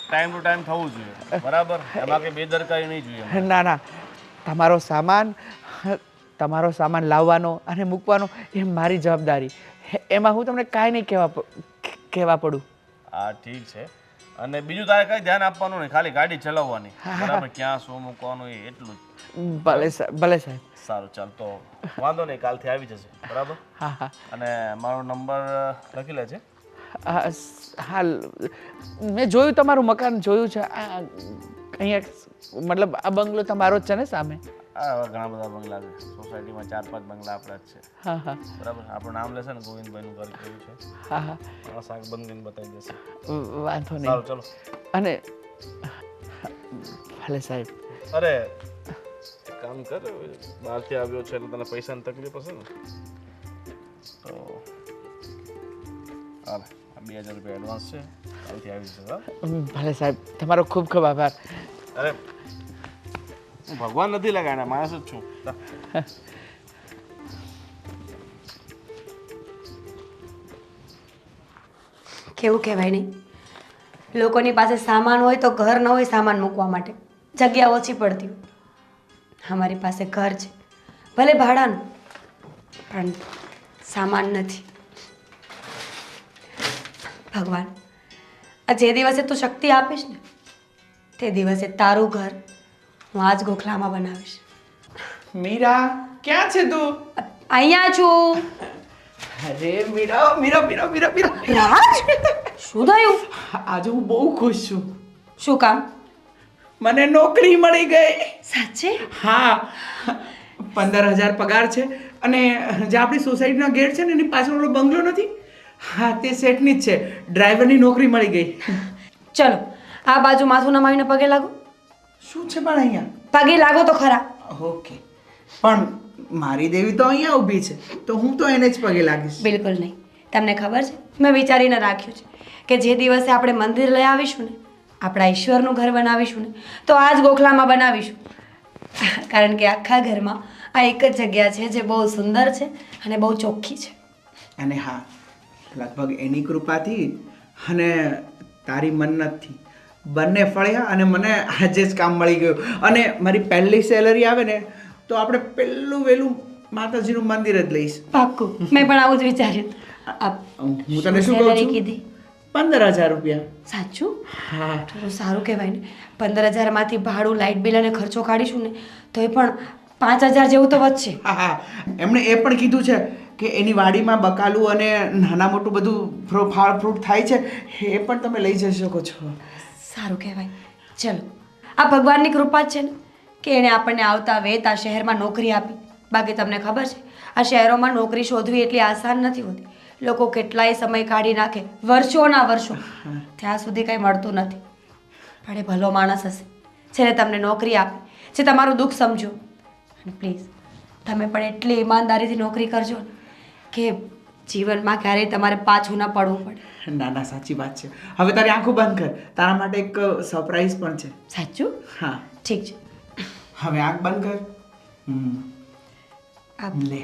ટાઈમ ટુ ટાઈમ થવું જોઈએ. બરાબર, એમાં કંઈ બેદરકારી નહીં જોઈએ. ના, તમારો સામાન લાવવાનો અને મૂકવાનો એ મારી જવાબદારી. એમાં હું તમને કાંઈ નહીં કહેવા પડું. હા ઠીક છે. અને બીજું તારે કંઈ ધ્યાન આપવાનું નહીં, ખાલી ગાડી ચલાવવાની. બરાબર, ક્યાં શું મૂકવાનું એ એટલું જ. ભલે સાહેબ. સારું, ચાલ તો વાંધો નહીં, કાલથી આવી જશે. બરાબર. હા. અને મારો નંબર લખી લે છે. હા, મેં જોયું, તમારું મકાન જોયું છે. અહીંયા મતલબ આ બંગલો તમારો જ છે ને સામે? હા, ઘણા બધા બંગલા છે સોસાયટીમાં. 4-5 બંગલા આપણા જ છે. હા. બરાબર, આપણું નામ લેશે ને ગોવિંદભાઈનું ઘર કેવું છે. હા. શાક બંધ બતાવી દેશે. વાંધો નહીં. સારું, ચલો. અને ભલે સાહેબ. અરે કામ કર, બહારથી આવ્યો છે એટલે તને પૈસાની તકલીફ હશે ને, તો હાલે, 2,000 રૂપિયા એડવાન્સ છે, કાલથી આવી જશે. ભલે સાહેબ, તમારો ખૂબ ખૂબ આભાર. અરે હું ભગવાન નથી લગાડ્યા, માણસ જ છું. કેવું કહેવાય નહીં, લોકોની પાસે સામાન હોય તો ઘર ન હોય સામાન મૂકવા માટે, જગ્યા ઓછી પડતી હોય. અમારી પાસે ઘર છે, ભલે ભાડાનું, પણ સામાન નથી. ભગવાન, આ જે દિવસે તું શક્તિ આપીશ ને તે દિવસે તારું ઘર હું આ જ ગોખલામાં બનાવીશ. મીરા, ક્યાં છે તું? અહીંયા છું. અરે મીરા, મીરા, મીરા, મીરા, મીરા. રાજ, શું થયું? આજે હું બહુ ખુશ છું. શું કામ? મને નોકરી મળી ગઈ. સાચે? હા, 15,000 પગાર છે. અને જે આપણી સોસાયટીનો ગેટ છે ને એની પાછળ ઓલો બંગલો નથી, હા તે શેઠની જ છે. ડ્રાઈવરની નોકરી મળી ગઈ. ચલો આ બાજુ માથું નમાવીને પગે લાગો. શું છે પણ અહીંયા? પગે લાગો તો ખરા. ઓકે, પણ મારી દેવી તો અહીંયા ઊભી છે, તો હું તો એને જ પગે લાગીશ. બિલકુલ નહીં. તમને ખબર છે, મેં વિચારીને રાખ્યું છે કે જે દિવસે આપણે મંદિર લઈ આવીશું ને, આપણા ઈશ્વરનું ઘર બનાવીશું ને, તો આ જ ગોખલામાં બનાવીશું. કારણ કે આખા ઘરમાં આ એક જ જગ્યા છે જે બહુ સુંદર છે અને બહુ ચોખ્ખી છે. અને હા, લગભગ એની કૃપાથી અને તારી મન્નતથી બંને ફળ્યા અને મને આજે જ કામ મળી ગયું. અને મારી પહેલી સેલરી આવે ને તો આપણે પહેલું વહેલું માતાજીનું મંદિર જ લઈશ. પાક્કું, મેં પણ આવું જ વિચાર્યું. હું તને શું કહું salary છું? કીધી? 15,000 રૂપિયા. સાચું? હા, તો સારું કહેવાય ને. 15,000માંથી ભાડું, લાઇટ બિલ અને ખર્ચો કાઢીશું ને તો એ પણ 5,000 જેવું તો વધશે. હા, હા. એમણે એ પણ કીધું છે કે એની વાડીમાં બકાલું અને નાના મોટું બધું ફળ ફ્રૂટ થાય છે, એ પણ તમે લઈ જઈ શકો છો. સારું કહેવાય. ચલો, આ ભગવાનની કૃપા જ છે ને કે એણે આપણને આવતા વેત આ શહેરમાં નોકરી આપી. બાકી તમને ખબર છે, આ શહેરોમાં નોકરી શોધવી એટલી આસાન નથી હોતી. લોકો કેટલાય સમય કાઢી નાખે, વર્ષોના વર્ષો, ત્યાં સુધી કંઈ મળતું નથી. પણ એ ભલો માણસ હશે જેને તમને નોકરી આપી, જે તમારું દુઃખ સમજો. અને પ્લીઝ તમે પણ એટલી ઈમાનદારીથી નોકરી કરજો ને કે જીવનમાં ક્યારેય તમારે પાછું ન પડવું પડે. ના ના, સાચી વાત છે. હવે તારી આંખો બંધ કર, તારા માટે એક સરપ્રાઈઝ પણ છે. સાચું? હા, ઠીક છે. હવે આંખ બંધ કર. આ લે.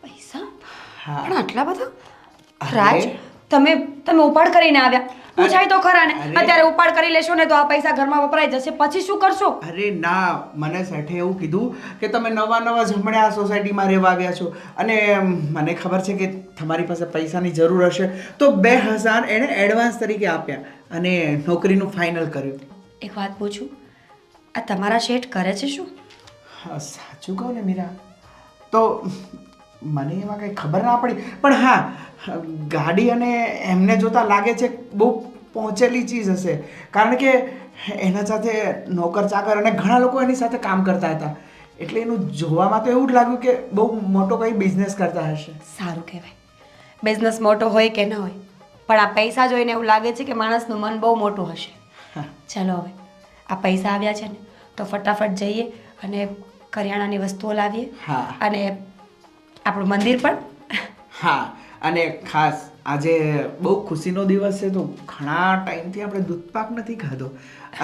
પૈસા? હા. પણ આટલા બધા? અરે. રાજ, તમે ઉપાડ કરીને આવ્યા, પૂછાય તો ખરા ને. અરે. અત્યારે ઉપાડ કરી લેશો ને તો આ પૈસા ઘરમાં વપરાઈ જશે, પછી શું કરશો? અરે ના, મને શેઠે એવું કીધું કે તમે નવા નવા જમણે આ સોસાયટીમાં રહેવા આવ્યા છો અને મને ખબર છે કે તમારી પાસે પૈસાની જરૂર હશે, તો 2,000 એણે એડવાન્સ તરીકે આપ્યા અને નોકરીનું ફાઇનલ કર્યું. એક વાત પૂછું, આ તમારા શેઠ કરે છે શું? હા, સાચું કહું ને મીરા, તો મને એમાં કંઈ ખબર ના પડી, પણ હા, ગાડી અને એમને જોતા લાગે છે બહુ પહોંચેલી ચીજ હશે, કારણ કે એના સાથે નોકર ચાકર અને ઘણા લોકો એની સાથે કામ કરતા હતા, એટલે એનું જોવામાં તો એવું જ લાગ્યું કે બહુ મોટો કંઈ બિઝનેસ કરતા હશે. સારું કહેવાય. બિઝનેસ મોટો હોય કે ન હોય, પણ આ પૈસા જોઈને એવું લાગે છે કે માણસનું મન બહુ મોટું હશે. ચલો હવે આ પૈસા આવ્યા છે ને તો ફટાફટ જઈએ અને કરિયાણાની વસ્તુઓ લાવીએ. હા. અને આપણું મંદિર પણ. હા, અને ખાસ આજે બહુ ખુશીનો દિવસ છે, તો ઘણા ટાઈમથી આપણે દૂધપાક નથી ખાધો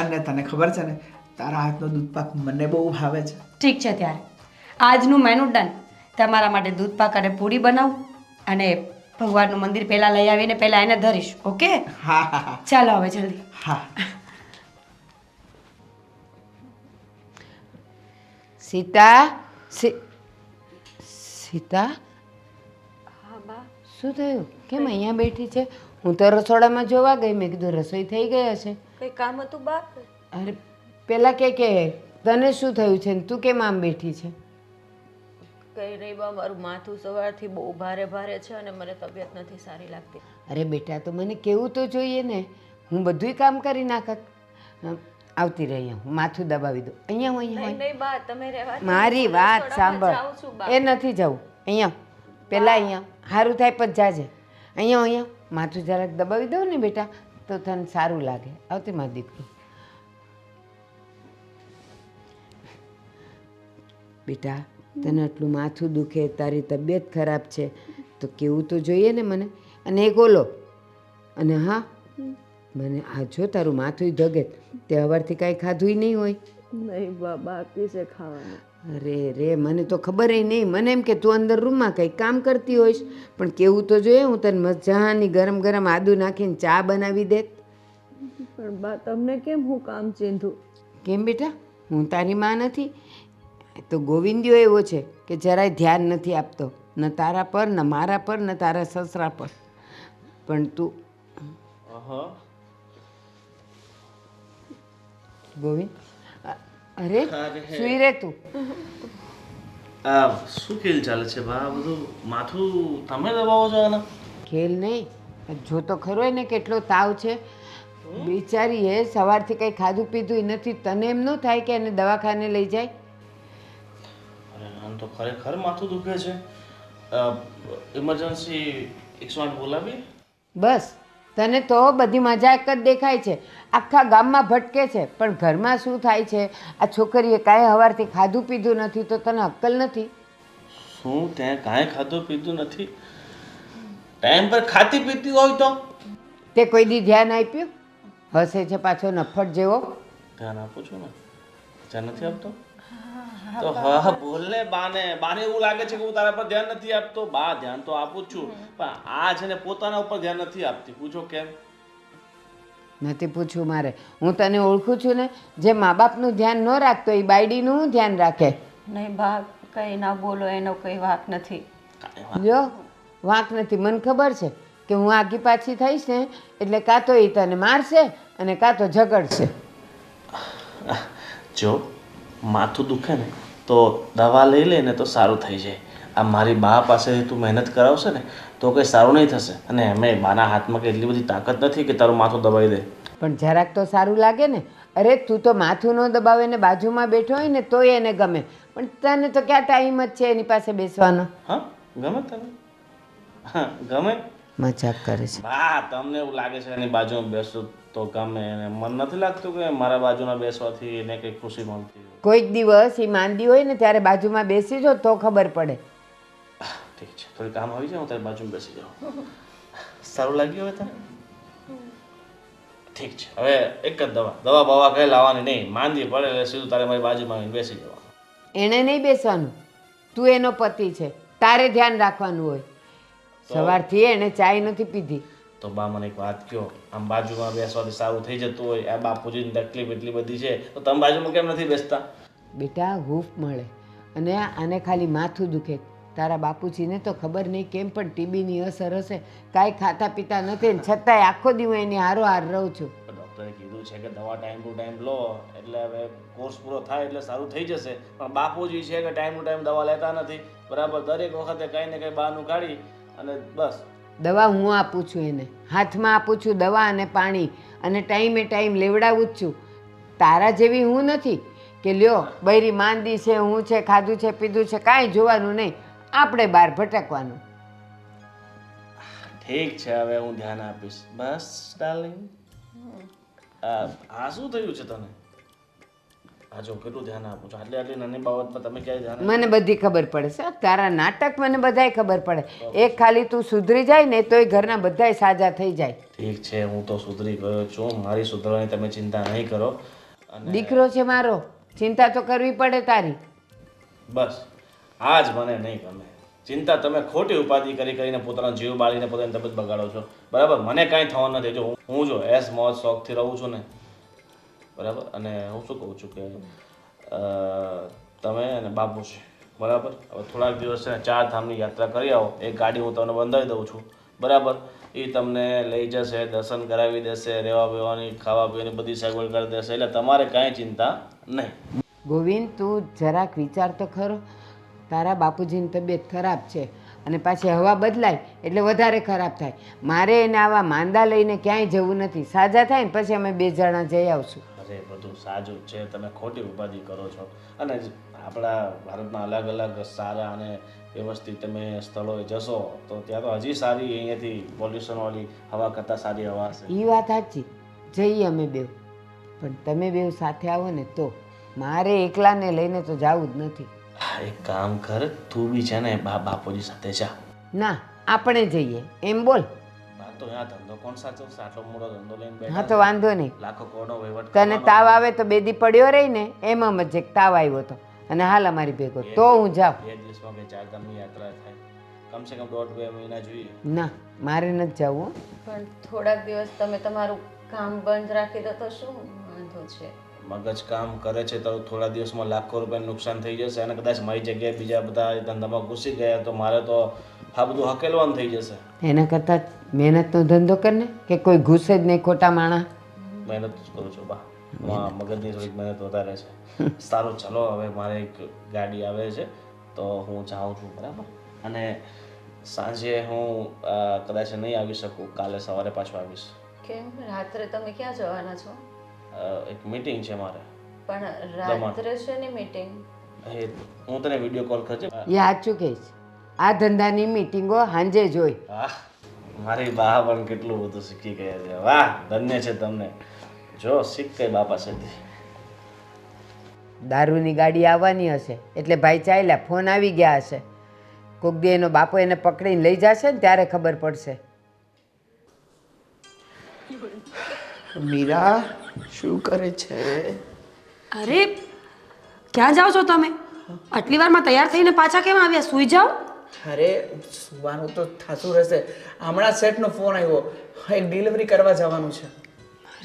અને તને ખબર છે ને, તારા હાથનો દૂધપાક મને બહુ ભાવે છે. ઠીક છે, ત્યારે આજનું મેનુ ડન. તમારા માટે દૂધપાક અને પૂરી બનાવું અને ભગવાનનું મંદિર પહેલાં લઈ આવીને પહેલાં એને ધરીશ. ઓકે? હા હા હા. ચાલો હવે જલ્દી. હા. સીતા, સીતા, શું થયું? કેમ અહીંયા બેઠી છે? હું તો રસોડામાં જોવા ગઈ, મેં કીધું રસોઈ થઈ ગઈ હશે. કઈ કામ હતું બા? અરે પેલા કે તને શું થયું છે ને તું કેમ આમ બેઠી છે? કઈ નહીં બા, મારું માથું સવારથી બહુ ભારે ભારે છે અને મને તબિયત નથી સારી લાગતી. અરે બેટા, તો મને કેવું તો જોઈએ ને, હું બધુંય કામ કરી નાખત. આવતી રહી અહીંયા, હું માથું દબાવી દઉં. અહીંયા હું નહીં અહીંયા નહીં બા, તમે રહેવા દો. મારી હું વાત રસોડામાં સાંભળ. જાઉં છું બા. એ નથી જવું. અહીંયા પેલા અહીંયા સારું થાય પછી જાજે. અહીંયા માથું જરાક દબાવી દઉં ને બેટા તો તને સારું લાગે. આવતી મારો દીકરો. બેટા, તને આટલું માથું દુખે, તારી તબિયત ખરાબ છે તો કેવું તો જોઈએ ને મને. અને એક ઓલો, અને હા, મને આ જો તારું માથું ધગે તે હવારથી કાંઈ ખાધું નહીં હોય. નહીં બા બાકી છે ખાવાનું. અરે રે મને તો ખબર નહીં. મને એમ કે તું અંદર રૂમમાં કંઈક કામ કરતી હોઈશ, પણ કેવું તો જોઈએ. હું તને મજાની ગરમ ગરમ આદુ નાખીને ચા બનાવી દેત. પણ બા તમને કેમ હું કામ ચીંધું? કેમ બેટા, હું તારી માં નથી? તો ગોવિંદિયો એવો છે કે જરાય ધ્યાન નથી આપતો, ન તારા પર, ન મારા પર, ન તારા સસરા પર. પણ તું ગોવિંદ, અરે સુઈ રે તું. શું ખેલ ચાલે છે બા? બધું માથું તમે દબાવો છો આના? ખેલ નહીં, જો તો ખરો ને કેટલો તાવ છે. બિચારી એ સવારથી કંઈ ખાધું પીધું નથી. તને એમ ન થાય કે એને દવાખાને લઈ જાય? અરે આમ તો ખરેખર માથું દુખે છે. ઇમરજન્સી 108 બોલાવી? બસ તને તો બધી મજાક જ દેખાય છે. આખા ગામમાં ભટકે છે, પણ ઘરમાં શું થાય છે? આ છોકરીએ કાંઈ સવારથી ખાધું પીધું નથી તો તને અક્કલ નથી? શું ત્યાં કાંઈ ખાધું પીધું નથી? ટાઈમ પર ખાતી પીતી હોય તો તે કોઈ દી ધ્યાન આપ્યું? હસે છે પાછો નફટ જેવો. ધ્યાન આપું છું ને. ધ્યાન નથી આપતો તો હા બોલ ને બાને. બાને એવું લાગે છે કે હું તારા પર ધ્યાન નથી આપતો. બા ધ્યાન તો આપું જ છું, પણ આ છે ને પોતાના ઉપર ધ્યાન નથી આપતી. પૂછો કેમ? નથી પૂછવું મારે. હું તને ઓળખું છું ને. જે મા બાપનું ધ્યાન ન રાખતો એ બાયડીનું હું ધ્યાન રાખે? નહીં બા, કંઈ ના બોલો, એનો કંઈ વાંક નથી. જો વાંક નથી. મને ખબર છે કે હું આગી પાછી થઈશ ને એટલે કાં તો એ તને મારશે અને કાં તો ઝઘડશે. જો માથું દુખે ને તો દવા લઈ લે ને તો સારું થઈ જાય. આ મારી બા પાસેથી તું મહેનત કરાવશે ને તો કંઈ સારું નહીં થશે. અને એમે બાના હાથમાં કંઈ એટલી બધી તાકાત નથી કે તારું માથું દબાવી દે. પણ જરાક તો સારું લાગે ને. અરે તું તો માથું ન દબાવે ને બાજુમાં બેઠો હોય ને તોય એને ગમે, પણ તને તો ક્યાં ટાઈમ જ છે એની પાસે બેસવાનો? હા ગમે તને? હા ગમે. મજાક કરે છે. બા તમને એવું લાગે છે એની બાજુમાં બેસું તો ગમે, એને મન નથી લાગતું કે મારા બાજુમાં બેસવાથી એને કંઈ ખુશી મળતી હોય? કોઈક દિવસ એ માંદી હોય ને ત્યારે બાજુમાં બેસી જો તો ખબર પડે. ઠીક છે, થોડી કામ આવી જાય, હું તારી બાજુમાં બેસી જાઉં. સારું લાગ્યું હવે તને? ઠીક છે, હવે એક જ દવા બવા કંઈ લાવવાની નહીં. માંદી પડે એટલે સીધું તારે મારી બાજુમાં આવીને બેસી જવાનું. એણે નહીં બેસવાનું. તું એનો પતિ છે, તારે ધ્યાન રાખવાનું હોય. સવારથી એણે ચાય નથી પીધી. તો બા મને એક વાત કહો, આમ બાજુમાં બેસવાથી સારું થઈ જતું હોય, આ બાપુજીની તકલીફ એટલી બધી છે તો તમે બાજુમાં કેમ નથી બેસતા? બેટા હૂફ મળે અને આને ખાલી માથું દુખે. તારા બાપુજીને તો ખબર નહીં કેમ પણ ટીબીની અસર હશે. કાંઈ ખાતા પીતા નથી ને છતાંય આખો દી હું એની હારોહાર રહું છું. ડૉક્ટરે કીધું છે કે દવા ટાઈમ ટુ ટાઈમ લો એટલે હવે કોર્સ પૂરો થાય એટલે સારું થઈ જશે. પણ બાપુજી છે કે ટાઈમ ટુ ટાઈમ દવા લેતા નથી. બરાબર, દરેક વખતે કંઈ ને કંઈ બહારનું કાઢી અને બસ. દવા હું આપું છું એને, હાથમાં આપું છું દવા અને પાણી, અને ટાઈમે ટાઈમ લેવડાવું જ છું. તારા જેવી હું નથી કે લ્યો બૈરી માંદી છે, હું છે, ખાધું છે, પીધું છે, કાંઈ જોવાનું નહીં, આપણે બહાર ભટકવાનું. ઠીક છે, હવે હું ધ્યાન આપીશ. બસ ડાર્લિંગ. આ શું થયું છે તને? આ જો કેટલું ધ્યાન આપું છું. આટલી નાની બાબતમાં તમે ક્યાંય ધ્યાન મને બધી ખબર પડે છે. તારા નાટક મને બધાય ખબર પડે. એક ખાલી તું સુધરી જાય ને તોય ઘરના બધાય સાજા થઈ જાય. ઠીક છે, હું તો સુધરી ગયો છું. મારી સુધરવાની તમે ચિંતા નહીં કરો. અને દીકરો છે મારો, ચિંતા તો કરવી પડે તારી. બસ આ જ મને નહીં ગમે. ચિંતા તમે ખોટી ઉપાધિ કરીને પોતાનો જીવ બાળીને પોતાની તબિયત બગાડો છો. બરાબર, મને કાંઈ થવાનું નથી. જો હું જો એસ મોજ શોખથી રહું છું ને, બરાબર. અને હું શું કહું છું કે તમે અને બાપુ છે, બરાબર, હવે થોડાક દિવસ છે ને 4 ધામની યાત્રા કરી આવો. એક ગાડી હું તમને બંધાવી દઉં છું, બરાબર. એ તમને લઈ જશે, દર્શન કરાવી દેશે, રહેવા બેવાની, ખાવા પીવાની બધી સગવડ કરી દેશે. એટલે તમારે કાંઈ ચિંતા નહીં. ગોવિંદ, તું જરાક વિચાર તો ખરો. તારા બાપુજીની તબિયત ખરાબ છે અને પાછી હવા બદલાય એટલે વધારે ખરાબ થાય. મારે એને આવા માંદા લઈને ક્યાંય જવું નથી. સાજા થાય ને પછી અમે 2 જણા જઈ આવશું. અરે બધું સાજું જ છે, તમે ખોટી ઉપાધિ કરો છો. અને આપણા ભારતના અલગ અલગ સારા અને વ્યવસ્થિત તમે સ્થળોએ જશો તો ત્યાં તો હજી સારી અહીંયાથી પોલ્યુશનવાળી હવા કરતાં સારી હવા હશે. એ વાત સાચી, જઈએ અમે 2, પણ તમે 2 સાથે આવો ને તો. મારે એકલાને લઈને તો જવું જ નથી. એક કામ કર, તું બી છે ને બાપુજી સાથે જા. ના, આપણે જઈએ એમ બોલ. તો અહીંયા ધંધો કોણ સાચવશે? આટલો મોટો ધંધો લઈને હા બેઠા તો છે. વાંધો નહીં. લાખો કરોડનો વહીવટ તને કરવાનો. તાવ આવે તો બેદી પડ્યો રહી ને એમાં મજે તાવ આવ્યો હતો અને હાલ અમારી ભેગો તો હું જાઉં. 2 દિવસમાં 4 ગામની યાત્રા થાય. કમસે કમ 1.5-2 મહિના જોઈએ. ના મારે નથી જવું હો. પણ થોડાક દિવસ તમે તમારું કામ બંધ રાખી દો તો શું વાંધો છે? મગજ કામ કરે છે તો થોડા દિવસમાં લાખો રૂપિયાનું નુકસાન થઈ જશે અને કદાચ મારી જગ્યાએ બીજા બધા ધંધામાં ઘૂસી ગયા તો મારે તો આ બધું હકેલવાનું થઈ જશે. એના કરતાં મહેનતનો ધંધો કર ને કે કોઈ ઘૂસે જ નહીં ખોટા માણા. મહેનત જ કરું છું બા. મગજની થોડીક મહેનત વધારે છે. સારું ચલો હવે મારે એક ગાડી આવે છે તો હું જાઉં છું બરાબર. અને સાંજે હું કદાચ નહીં આવી શકું, કાલે સવારે પાછો આવીશ. કેમ રાત્રે તમે ક્યાં જવાના છો? એક મીટિંગ છે મારે. પણ રાત્રે છે ને મીટિંગ. એ હું તને વિડીયો કોલ કરજે. એ સાચું કહીશ. આ ધંધાની મિટિંગો સાંજે જોઈ. વાહ, મારી બા પણ કેટલું બધું શીખી ગયા છે. વાહ, ધન્ય છે તમને. જો શીખ કઈ બા પાસેથી. દારૂની ગાડી આવવાની હશે એટલે ભાઈ ચાલ્યા, ફોન આવી ગયા હશે. કોક દી એનો બાપો એને પકડીને લઈ જશે ને ત્યારે ખબર પડશે. મીરા શું કરે છે? અરે ક્યાં જાઓ છો તમે? આટલી વારમાં તૈયાર થઈને પાછા કેમ આવ્યા? સૂઈ જાઓ. અરે સુવાનું તો થાતું રહેશે. હમણાં સેટનો ફોન આવ્યો, એક ડિલિવરી કરવા જવાનું છે.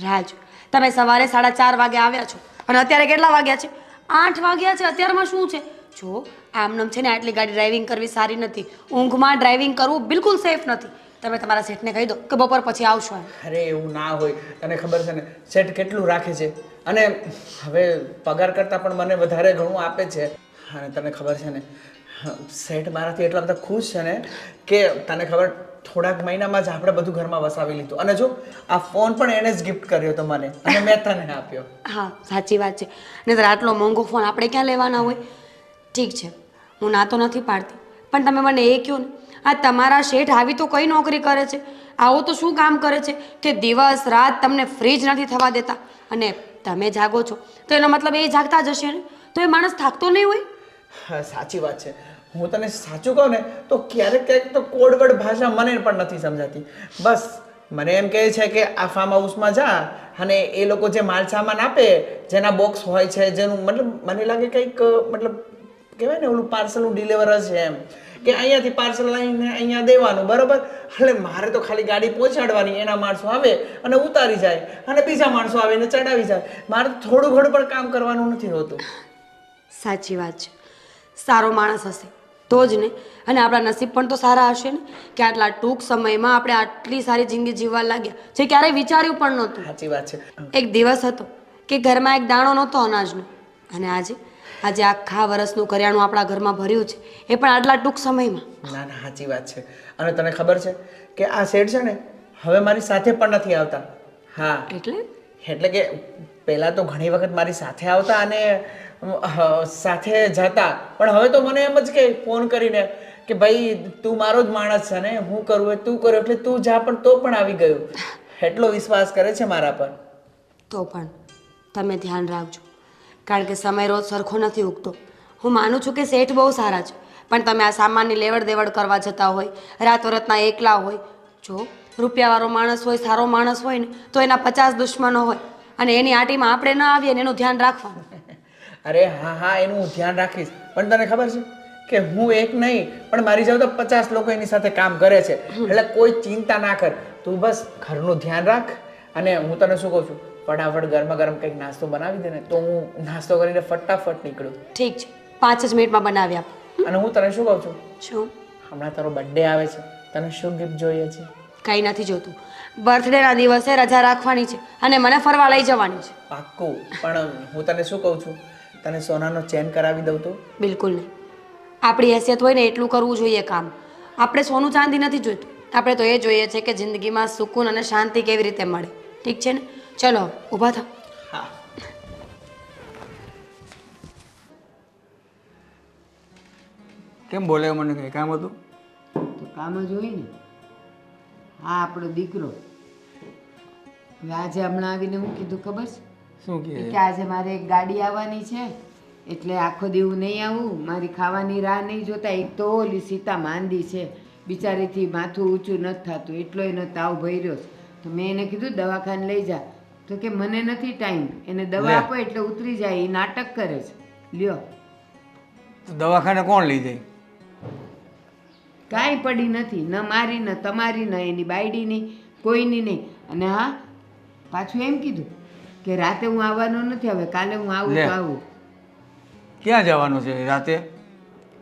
રાજ, તમે સવારે 4:30 વાગે આવ્યા છો અને અત્યારે કેટલા વાગ્યા છે? 8 વાગ્યા છે. અત્યારમાં શું છે? જો આમનામ છે ને આટલી ગાડી ડ્રાઇવિંગ કરવી સારી નથી. ઊંઘમાં ડ્રાઇવિંગ કરવું બિલકુલ સેફ નથી. તમે તમારા સેટને કહી દો કે બપોર પછી આવશો એમ. અરે એવું ના હોય, તને ખબર છે ને સેટ કેટલું રાખે છે અને હવે પગાર કરતાં પણ મને વધારે ઘણું આપે છે. અને તને ખબર છે ને સેટ મારાથી એટલા બધા ખુશ છે ને કે તને ખબર થોડાક મહિનામાં જ આપણે બધું ઘરમાં વસાવી લીધું. અને જો આ ફોન પણ એને જ ગિફ્ટ કર્યો તો મને અને મેં તને આપ્યો. હા સાચી વાત છે. નહીંતર આટલો મોંઘો ફોન આપણે ક્યાં લેવાના હોય? ઠીક છે, હું ના તો નથી પાડતી, પણ તમે મને એ કહો ને, આ તમારા શેઠ આવી તો કઈ નોકરી કરે છે? આવો તો શું કામ કરે છે કે દિવસ રાત તમને ફ્રી જ નથી થવા દેતા? અને તમે જાગો છો તો એનો મતલબ એ જાગતા જ હશે ને? તો એ માણસ થાકતો નહીં હોય? હા સાચી વાત છે. હું તને સાચું કહું ને તો ક્યારેક ક્યારેક તો કોડવર્ડ ભાષા મને પણ નથી સમજાતી. બસ મને એમ કહે છે કે આ ફાર્મ હાઉસમાં જા અને એ લોકો જે માલ સામાન આપે, જેના બોક્સ હોય છે, જેનું મતલબ મને લાગે કંઈક મતલબ કહેવાય ને ઓલું પાર્સલનું ડિલિવર છે એમ, કે અહીંયાથી પાર્સલ લઈને અહીંયા દેવાનું, બરાબર? એટલે મારે તો ખાલી ગાડી પહોંચાડવાની, એના માણસો આવે અને ઉતારી જાય અને બીજા માણસો આવે અને ચડાવી જાય. મારે થોડું ઘણું પણ કામ કરવાનું નથી હોતું. સાચી વાત છે. સારો માણસ હશે તો જ ને. અને આપણા નસીબ પણ તો સારા હશે ને કે આટલા ટૂંક સમયમાં આપણે આટલી સારી જિંદગી જીવવા લાગ્યા, જે ક્યારેય વિચાર્યું પણ નહોતું. સાચી વાત છે. એક દિવસ હતો કે ઘરમાં એક દાણો નહોતો અનાજનો, અને આજે આખા વર્ષનું કરિયાણું આપણા ઘરમાં ભર્યું છે, એ પણ આટલા ટૂંક સમયમાં. ના ના સાચી વાત છે. અને તને ખબર છે કે આ શેઠ છે ને હવે મારી સાથે પણ નથી આવતા. હા એટલે કે પહેલાં તો ઘણી વખત મારી સાથે આવતા અને સાથે જતા, પણ હવે તો મને એમ જ કે ફોન કરીને કે ભાઈ તું મારો જ માણસ છે ને, હું કરું એ તું કરો એટલે તું જા, પણ તો પણ આવી ગયું. એટલો વિશ્વાસ કરે છે મારા પર. તો પણ તમે ધ્યાન રાખજો, કારણ કે સમય રોજ સરખો નથી ઉગતો. હું માનું છું કે શેઠ બહુ સારા છે, પણ તમે આ સામાનની લેવડ દેવડ કરવા જતા હોય, રાતોરાતના એકલા હોય. જો રૂપિયાવાળો માણસ હોય, સારો માણસ હોય ને તો એના 50 દુશ્મનો હોય, અને એની આટીમાં આપણે ન આવીએ ને એનું ધ્યાન રાખવાનું. અરે હા હા, એનું હું ધ્યાન રાખીશ. પણ તને ખબર છે કે હું એક નહીં પણ મારી જાવ તો 50 લોકો એની સાથે કામ કરે છે. એટલે કોઈ ચિંતા ના કર, તું બસ ઘરનું ધ્યાન રાખ. અને હું તને શું કહું છું, ફટાફટ ગરમા ગરમ કંઈક નાસ્તો બનાવી દે ને તો હું નાસ્તો કરીને ફટાફટ નીકળું. ઠીક છે, 5 જ મિનિટમાં બનાવી આપો. અને હું તને શું કહું છું, શું? હમણાં તારો બર્થડે આવે છે, તને શું ગિફ્ટ જોઈએ છે? કંઈ નથી જોતું. બર્થડેના દિવસે રજા રાખવાની છે અને મને ફરવા લઈ જવાની છે. પાક્કું. પણ હું તને શું કહું છું, તને સોનાનો ચેન કરાવી દઉં તો? બિલકુલ નહીં. આપણી હેસિયત હોય ને એટલું કરવું જોઈએ કામ. આપણે સોનું ચાંદી નથી જોઈતું, આપણે તો એ જોઈએ છે કે જિંદગીમાં સુકૂન અને શાંતિ કેવી રીતે મળે. ઠીક છે ને? ચલો ઊભા થાઓ. હા. કેમ બોલે? મને કંઈ કામ હતું? તો કામ જ હોય ને. હા આપણો દીકરો હવે આજે હમણાં આવીને હું કીધું ખબર છે શું કે કહે? આજે મારે એક ગાડી આવવાની છે એટલે આખો દી હું નહીં આવું, મારી ખાવાની રાહ નહીં જોતા. એક તો ઓલી સીતા માંદી છે બિચારીથી માથું ઊંચું નથી થતું, એટલો એનો તાવ ભર્યો છે. તો મેં એને કીધું દવાખાને લઈ જા, તો કે મને નથી ટાઈમ, એને દવા આપો એટલે ઉતરી જાય. એ નાટક કરે છે. લ્યો, તો દવાખાને કોણ લઈ જાય? કાંઈ પડી નથી, ન મારી ન તમારી ન એની બાયડીની, કોઈની નહીં. અને હા, પાછું એમ કીધું કે રાતે હું આવવાનો નથી, હવે કાલે હું આવું લે. તો આવું. ક્યાં જવાનું છે રાતે?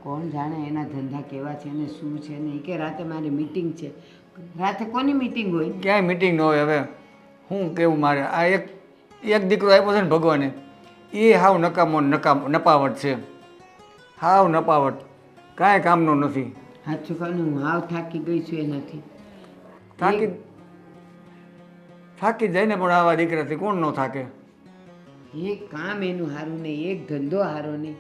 કોણ જાણે એના ધંધા કેવા છે ને શું છે ને. એ કે રાતે મારી મીટિંગ છે. રાતે કોની મીટિંગ હોય? ક્યાંય મિટિંગ ન હોય. હવે હું કેવું મારે આ એક દીકરો આપ્યો છે ને ભગવાને, એ હાવ નપાવટ છે, હાવ નપાવટ, કાંઈ કામનો નથી. સાચું કહું ને, હું હાવ થાકી ગઈ છું એનાથી. થાકી જાય ને, પણ આવા દીકરાથી કોણ ન થાકે? એક કામ એનું સારું નહીં, એક ધંધો સારો નહીં.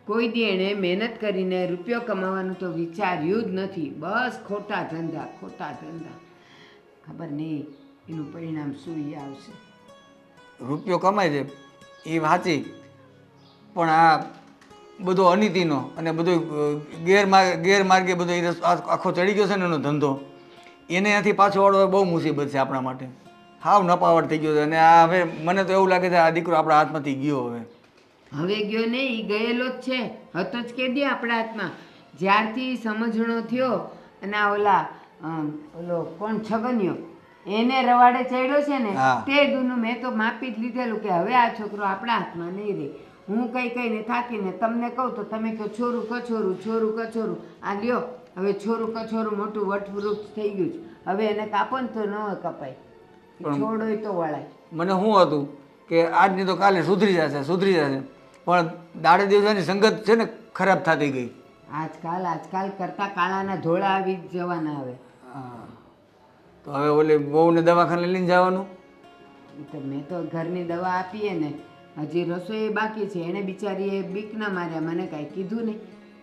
કોઈ દી એણે મહેનત કરીને રૂપિયો કમાવાનું તો વિચાર્યું જ નથી. બસ ખોટા ધંધા, ખોટા ધંધા. ખબર નહીં એનું પરિણામ શું ઈ આવશે. રૂપિયો કમાય છે એ સાચી, પણ આ બધો અનીતિનો અને બધો ગેરમાર્ગે બધો એ આખો ચડી ગયો છે ને એનો ધંધો, એને ત્યાંથી પાછો વાળો બહુ મુસીબત છે આપણા માટે. હાવ નપાવટ થઈ ગયો છે. અને આ હવે મને તો એવું લાગે છે આ દીકરો આપણા હાથમાંથી ગયો. હવે ગયો નહીં, એ ગયેલો જ છે. હતો જ કે દે આપણા હાથમાં. જ્યારથી સમજણો થયો અને આ ઓલો કોણ છગન્યો એને રવાડે ચડ્યો છે ને, હા. તે દૂનું મેં તો માપી જ લીધેલું કે હવે આ છોકરો આપણા હાથમાં નહીં રહે. હું કહીને થાકીને તમને કહું તો તમે કહો છોરું કછોરું, છોરું કછોરું. આ લ્યો, હવે છોરું કછોરું મોટું વટવૃક્ષ થઈ ગયું છે. હવે એને કાપો ને તો ન કપાય, છોડોય તો વળાય. મને શું હતું કે આજની તો કાલે સુધરી જશે, પણ દાડે દિવસની સંગત છે ને ખરાબ થતી ગઈ. આજકાલ કરતા કાળાના ધોળા આવી જ જવાના હવે. તો હવે ઓલી બહુને દવાખાને લઈને જવાનું. ઈ તો મેં તો ઘરની દવા આપીએ ને, હજી રસોઈ બાકી છે. એણે બિચારીએ બીક ના માર્યા, મને કાંઈ કીધું નહીં.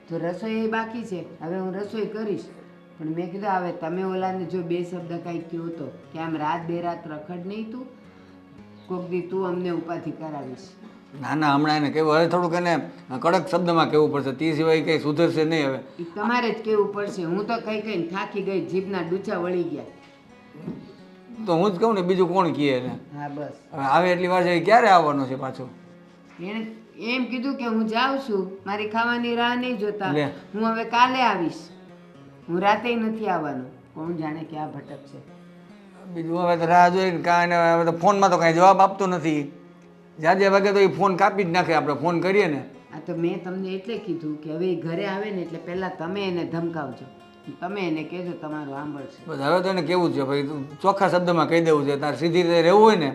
તો રસોઈ બાકી છે, હવે હું રસોઈ કરીશ. પણ મેં કીધું હવે તમે ઓલાને જો બે શબ્દ કાંઈ કહો તો કે આમ રાત બે રાત રખડ નહીં તું, કોક દી તું અમને ઉપાધિ કરાવીશ. ના ના, હમણાં એને કેવું, હવે થોડુંક એને કડક શબ્દમાં કહેવું પડશે, તે સિવાય કંઈ સુધરશે નહીં. હવે એ તમારે જ કહેવું પડશે. હું તો કહીને થાકી ગઈ, જીભના ડૂચા વળી ગયા. તો હું જ કહું ને, બીજું કોણ કહે એને? હા બસ. હવે આવે એટલી વાર છે, ક્યારે આવવાનો છે પાછો? એણે એમ કીધું કે હું જાઉં છું, મારી ખાવાની રાહ નહીં જોતા, લે. હું હવે કાલે આવીશ, હું રાતે નથી આવવાનું. કોણ જાણે ક્યાં ભટકશે. બીજું હવે તો રાહ જોઈને કાંઈ હવે તો ફોનમાં તો કાંઈ જવાબ આપતો નથી. જાજે વાગે તો એ ફોન કાપી જ નાખે, આપણે ફોન કરીએ ને. આ તો મેં તમને એટલે કીધું કે હવે એ ઘરે આવે ને એટલે પહેલાં તમે એને ધમકાવજો, તમે એને કહેજો તમારું સાંભળશે. બસ હવે તો એને કેવું છે ભાઈ, તું ચોખ્ખા શબ્દમાં કહી દેવું છે. તારે સીધી રીતે રહેવું હોય ને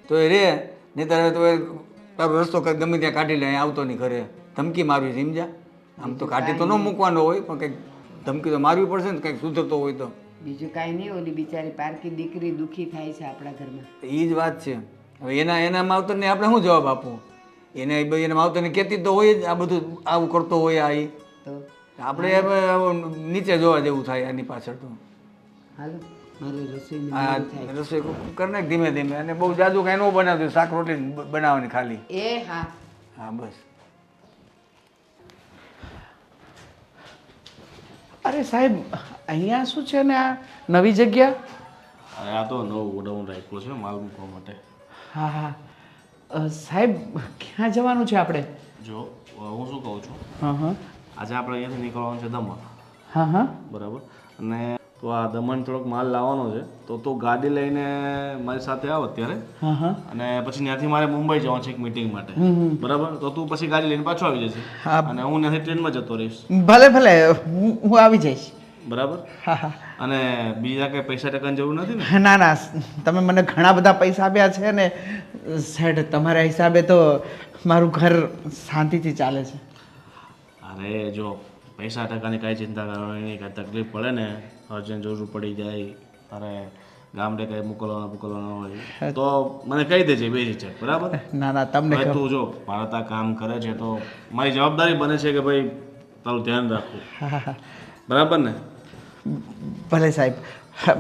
તો એ રહે, નહીં તારે તો એ તારો રસ્તો ગમે ત્યાં કાઢી લે, અહીં આવતો નહીં ઘરે. ધમકી મારવી, સમજ્યા? આમ તો કાઢી તો ન મૂકવાનો હોય, પણ કંઈક ધમકી તો મારવી પડશે ને, કંઈક સુધરતો હોય તો. બીજું કાંઈ નહીં, ઓલી બિચારી પારકી દીકરી દુઃખી થાય છે આપણા ઘરમાં. એ જ વાત છે. હવે એના માવતરને આપણે શું જવાબ આપવો? એના માવતરને કહેતી તો હોય જ, આ બધું આવું કરતો હોય આ એ. તો આપણે હવે નીચે જોવા જેવું થાય આની પાછળ તો. હાલો, મારે રસોઈની આ માંગ થાય. રસોઈ કરી નાખ ધીમે ધીમે, અને બહુ જાજુ કાંઈ ન બનાવતું, શાક રોટલી બનાવવાની ખાલી. એ હા. હા બસ. અરે સાહેબ, અહીંયા શું છે ને આ નવી જગ્યા? આ તો નવું ગોડાઉન રાખ્યું છે માલ મૂકવા માટે. હા હા. સાહેબ, ક્યાં જવાનું છે આપણે? જો હું શું કહું છું, હા હા આજે આપણે અહીંયાથી નીકળવાનું છે દમણ, હા હા. બરાબર? અને તો આ દમણ થોડોક માલ લાવવાનો છે, તો તું ગાડી લઈને મારી સાથે આવ અત્યારે, હા હા. અને પછી ત્યાંથી મારે મુંબઈ જવાનું છે એક મીટિંગ માટે, બરાબર? તો તું પછી ગાડી લઈને પાછો આવી જશે, હા. અને હું ત્યાંથી ટ્રેનમાં જતો રહીશ, ભલે ભલે, હું આવી જઈશ. બરાબર? હા હા. અને બીજા કંઈ પૈસા ટકાની જરૂર નથી ને? ના ના, તમે મને ઘણા બધા પૈસા આપ્યા છે ને સાહેબ, તમારા હિસાબે તો મારું ઘર શાંતિથી ચાલે છે. અરે જો પૈસા ટકાની કાંઈ ચિંતા કરવાની નહીં, કાંઈ તકલીફ પડે ને, અર્જન્ટ જરૂર પડી જાય, અરે ગામડે કંઈ મોકલવાનો હોય તો મને કહી દેજે બેઝિક, બરાબર? ના ના, તમને હવે તું જો ભારત આ કામ કરે છે તો મારી જવાબદારી બને છે કે ભાઈ તારું ધ્યાન રાખવું, હા હા. બરાબર ને? ભલે સાહેબ,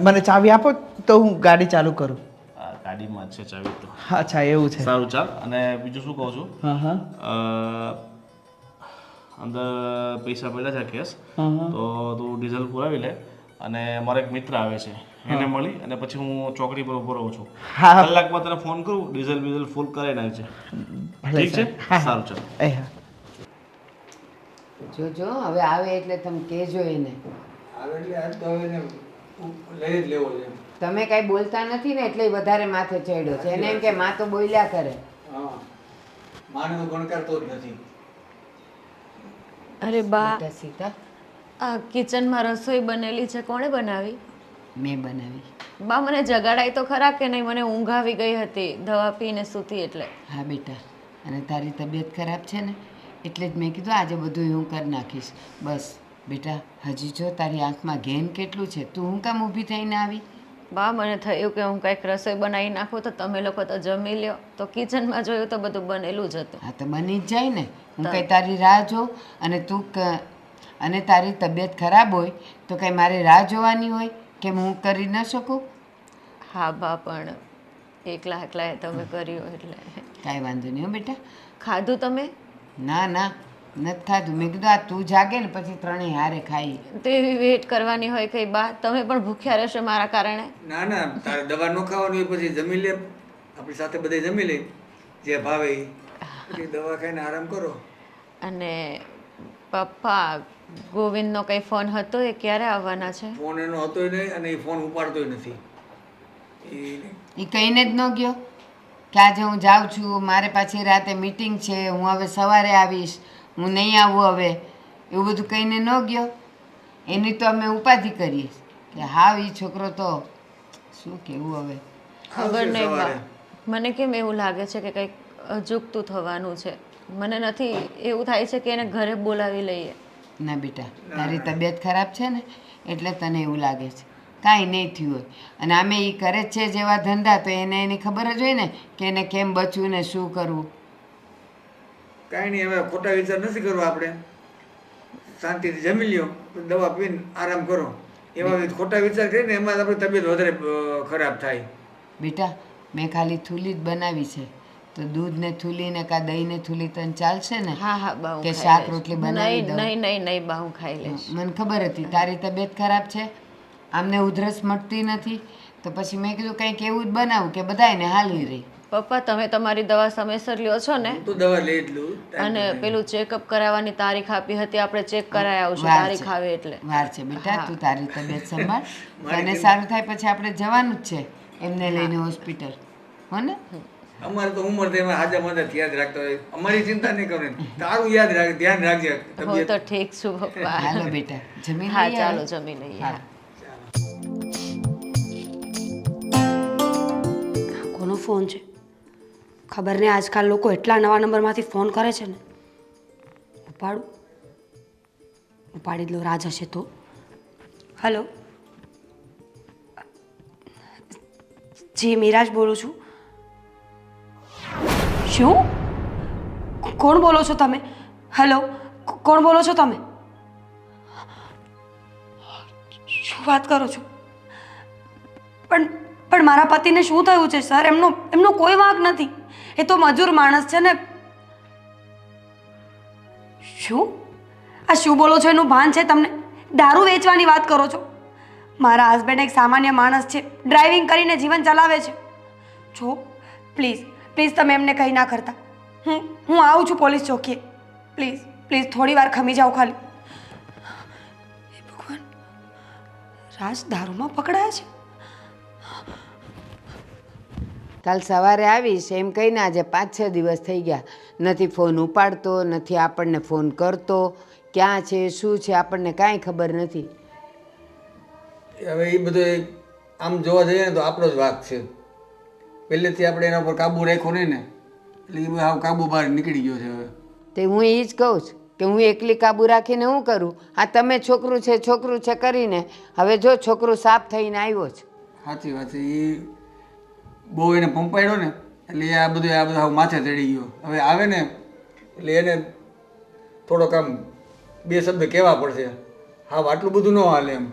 મને ચાવી આપો તો હું ગાડી ચાલુ કરું. આ ગાડીમાં જ છે ચાવી તો. અચ્છા, એવું છે. સારું, ચાલ. અને બીજું શું કહું છું, હા હા અંદર પૈસા પડ્યા છે કેશ, હા હા. તો તું ડીઝલ પુરાવી લે, અને મારો એક મિત્ર આવે છે એને મળી અને પછી હું ચોકડી પર ઊભો રહું છું. હા. કલાકમાં તને ફોન કરું, ડીઝલ બીઝલ ફૂલ કરાવી નાખજે. ઠીક છે? સારું ચાલો. એ હા. જોજો હવે આવે એટલે તમે કહેજો એને. આવે એટલે આજ તો હવે એને લઈ જ લેવો છે. તમે કાંઈ બોલતા નથી ને એટલે વધારે માથે ચડ્યો છે. એને એમ કે માં તો બોલ્યા કરે. હા, માને તો ગણકાર તો જ નથી. અરે બા, બેટા સીતા આ કિચનમાં રસોઈ બનેલી છે, કોણે બનાવી? મેં બનાવી. બા, મને જગાડાય તો ખરા કે નહીં? મને ઊંઘ આવી ગઈ હતી દવા પીને સૂતી એટલે. હા બેટા, અને તારી તબિયત ખરાબ છે ને એટલે જ મેં કીધું આજે બધું હું કરી નાખીશ. બસ બેટા, હજી જો તારી આંખમાં ઘેન કેટલું છે, તું હું કામ ઊભી થઈને આવી? બા, મને થયું કે હું કંઈક રસોઈ બનાવી નાખું તો તમે લોકો તો જમી લ્યો. તો કિચનમાં જોયું તો બધું બનેલું જ હતું. હા તો બની જ જાય ને. હું કંઈ તારી રાહ જોઉં અને અને તારી તબિયત ખરાબ હોય તો કંઈ મારે રાહ જોવાની હોય કે હું કરી ન શકું? હા બા, પણ એકલા એકલાએ તમે કર્યું એટલે. કાંઈ વાંધો નહીં હો બેટા. ખાધું તમે? ના ના, નથી ખાધું. મેં કીધું આ તું જાગે ને પછી ત્રણેય હારે ખાઈ. તો એવી વેઇટ કરવાની હોય કઈ બા? તમે પણ ભૂખ્યા રહેશો મારા કારણે. ના ના, તારે દવા ન ખાવાની હોય પછી જમી લે, આપણી સાથે બધે જમી લે જે ભાવે એ. પછી દવા ખાઈને આરામ કરો. અને પપ્પા, ગોવિંદનો કંઈ ફોન હતો? એ ક્યારે આવવાના છે? ફોન એનો હતોય નહીં અને એ ફોન ઉપાડતોય નથી. એ કહીને જ ન ગયો કે આજે હું જાઉં છું, મારે પાછી રાતે મીટિંગ છે, હું હવે સવારે આવીશ, હું નહીં આવું હવે, એવું બધું કહીને ન ગયો. એની તો અમે ઉપાધિ કરીએ કે હાવ એ છોકરો તો શું કહેવું હવે. ખબર આવશે નહીં બા, સવારે. મને કેમ એવું લાગે છે કે કંઈક અજુગતું થવાનું છે. મને નથી, એવું થાય છે કે એને ઘરે બોલાવી લઈએ. ના બેટા, તારી તબિયત ખરાબ છે ને એટલે તને એવું લાગે છે. કાંઈ નહીં થયું હોય. અને આમે એ કરે જ છે જેવા ધંધા, તો એને એની ખબર જ હોય ને કે એને કેમ બચવું ને શું કરવું. કાંઈ નહીં, હવે ખોટા વિચાર નથી કરવા આપણે. શાંતિથી જમી લ્યો, દવા પીને આરામ કરો. એવા ખોટા વિચાર કરીને એમાં જ આપણી તબિયત વધારે ખરાબ થાય. બેટા, મેં ખાલી થૂલી જ બનાવી છે, તો દૂધ ને થૂલી ને કાં દહીં ને થૂલી તને ચાલશે ને? હા હા બા, હું કે ખાઈ શાક લઈશ. રોટલી બનાવી નહીં દઉં? નહીં નહીં નહીં બા, હું ખાઈ લઈશ. મને ખબર હતી તારી તબિયત ખરાબ છે, આમને ઉધરસ મટતી નથી, તો પછી મેં કીધું કંઈક એવું જ બનાવું કે બધાયને હાલી રહી. પપ્પા, તમે તમારી દવા સમયસર લ્યો છો ને? હું તો દવા લઈ જ લઉં. અને પેલું ચેકઅપ કરાવવાની તારીખ આપી હતી, આપણે ચેક કરાવી આવશું વાર તારીખ છે. આવે એટલે. વાર છે બેટા, તું તારી તબિયત સંભાળ. તને સારું થાય પછી આપણે જવાનું જ છે એમને લઈને હોસ્પિટલ, હો ને? અમારે તો ઉંમર થાય એમાં હાજા મદદ યાદ રાખતા હોય. અમારી ચિંતા નહીં કરવાની, તારું યાદ રાખ, ધ્યાન રાખજે હું તબિયત. તો ઠીક છું પપ્પા. હાલો બેટા, જમી હા લઈએ ચાલો, હવે? જમી લઈએ. હા. કોનો ફોન છે ખબર નહીં. આજકાલ લોકો એટલા નવા નંબરમાંથી ફોન કરે છે ને. ઉપાડી જ લો, રાજ હશે તો. હલો, જી મિરાજ બોલું છું. શું? કોણ બોલો છો તમે? હેલો, કોણ બોલો છો તમે? શું વાત કરો છો? પણ મારા પતિને શું થયું છે સર? એમનો કોઈ વાંક નથી. એ તો મજૂર માણસ છે ને. શું? આ શું બોલો છો? એનું ભાન છે તમને? દારૂ વેચવાની વાત કરો છો? મારા હસબન્ડ એક સામાન્ય માણસ છે, ડ્રાઇવિંગ કરીને જીવન ચલાવે છે. જો પ્લીઝ પ્લીઝ તમે એમને કંઈ ના કરતા. હું આવું છું પોલીસ ચોકીએ. પ્લીઝ પ્લીઝ થોડી વાર ખમી જાઓ ખાલી. હે ભગવાન, રાજ દારૂમાં પકડાયા છે. કાલ સવારે આવીશ એમ કહીને આજે 5-6 દિવસ થઈ ગયા. નથી ફોન ઉપાડતો, નથી આપણને ફોન કરતો. ક્યાં છે, શું છે, આપણને કાંઈ ખબર નથી. હવે એ બધો આમ જોવા જઈએ ને તો આપણો જ વાંક છે. પહેલેથી આપણે એના ઉપર કાબુ રાખ્યો નહીં ને, એટલે એ હાવ કાબુ બહાર નીકળી ગયો છે હવે. તે હું એ જ કહું છું કે હું એકલી કાબુ રાખીને હું કરું? આ તમે છોકરું છે કરીને હવે જો છોકરું સાફ થઈને આવ્યો છે. સાચી વાત છે. એ બહુ એને પંપાડ્યો ને એટલે એ આ બધું હાવ માથે ચડી ગયો. હવે આવે ને એટલે એને થોડોક આમ 2 શબ્દ કહેવા પડશે. હા, આટલું બધું ન હાલે એમ.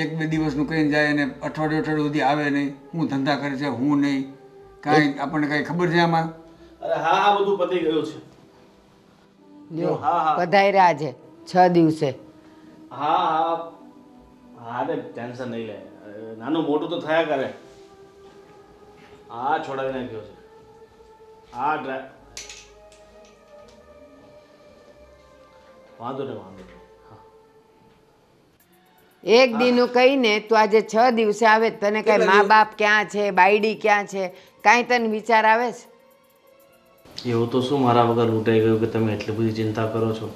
1-2 દિવસનું કહીને જાય અને અઠવાડિયું સુધી આવે નહીં. હું ધંધા કરે છે, હું નહીં, કાંઈ આપણને કાંઈ ખબર છે આમાં? અરે હા હા, બધું પતી ગયું છે. જો હા, હા. પધાર્યા આજે 6 દિવસે. હા હા હા રે ટેન્શન નહીં લે, નાનું મોટું તો થયા કરે. આ છોડાવી નાખ્યો છે, આ વાંધો નહીં, વાંધો નહીં. હા, એક દીનું કહીને તું આજે 6 દિવસે આવે તને કઈ મા બાપ ક્યાં છે, બાયડી ક્યાં છે, કાંઈ તને વિચાર આવે છે? એવું તો શું મારા વગર લૂંટાઈ ગયું કે તમે એટલી બધી ચિંતા કરો છો?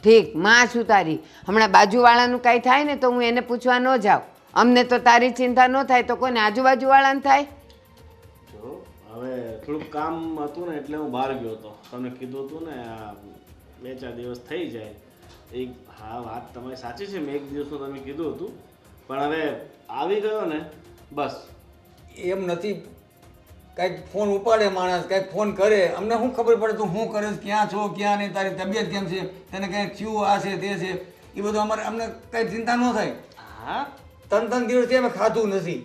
ઠીક, માં શું તારી? હમણાં બાજુવાળાનું કાંઈ થાય ને તો હું એને પૂછવા ન જાઉં. અમને તો તારી ચિંતા ન થાય તો કોઈને આજુબાજુવાળાને થાય? જો હવે થોડુંક કામ હતું ને એટલે હું બહાર ગયો હતો. તમને કીધું હતું ને આ 2-4 દિવસ થઈ જાય. હા, વાત તમારી સાચી છે, મેં 1 દિવસનું તમે કીધું હતું, પણ હવે આવી ગયો ને બસ. એમ નથી, કાંઈક ફોન ઉપાડે માણસ, કાંઈક ફોન કરે, અમને શું ખબર પડે તું શું કરે છે, ક્યાં છો ક્યાં નહીં, તારી તબિયત કેમ છે, તને કાંઈક થયું આ છે તે છે, એ બધું અમને કાંઈ ચિંતા ન થાય. હા, 3 દિવસથી અમે ખાધું નથી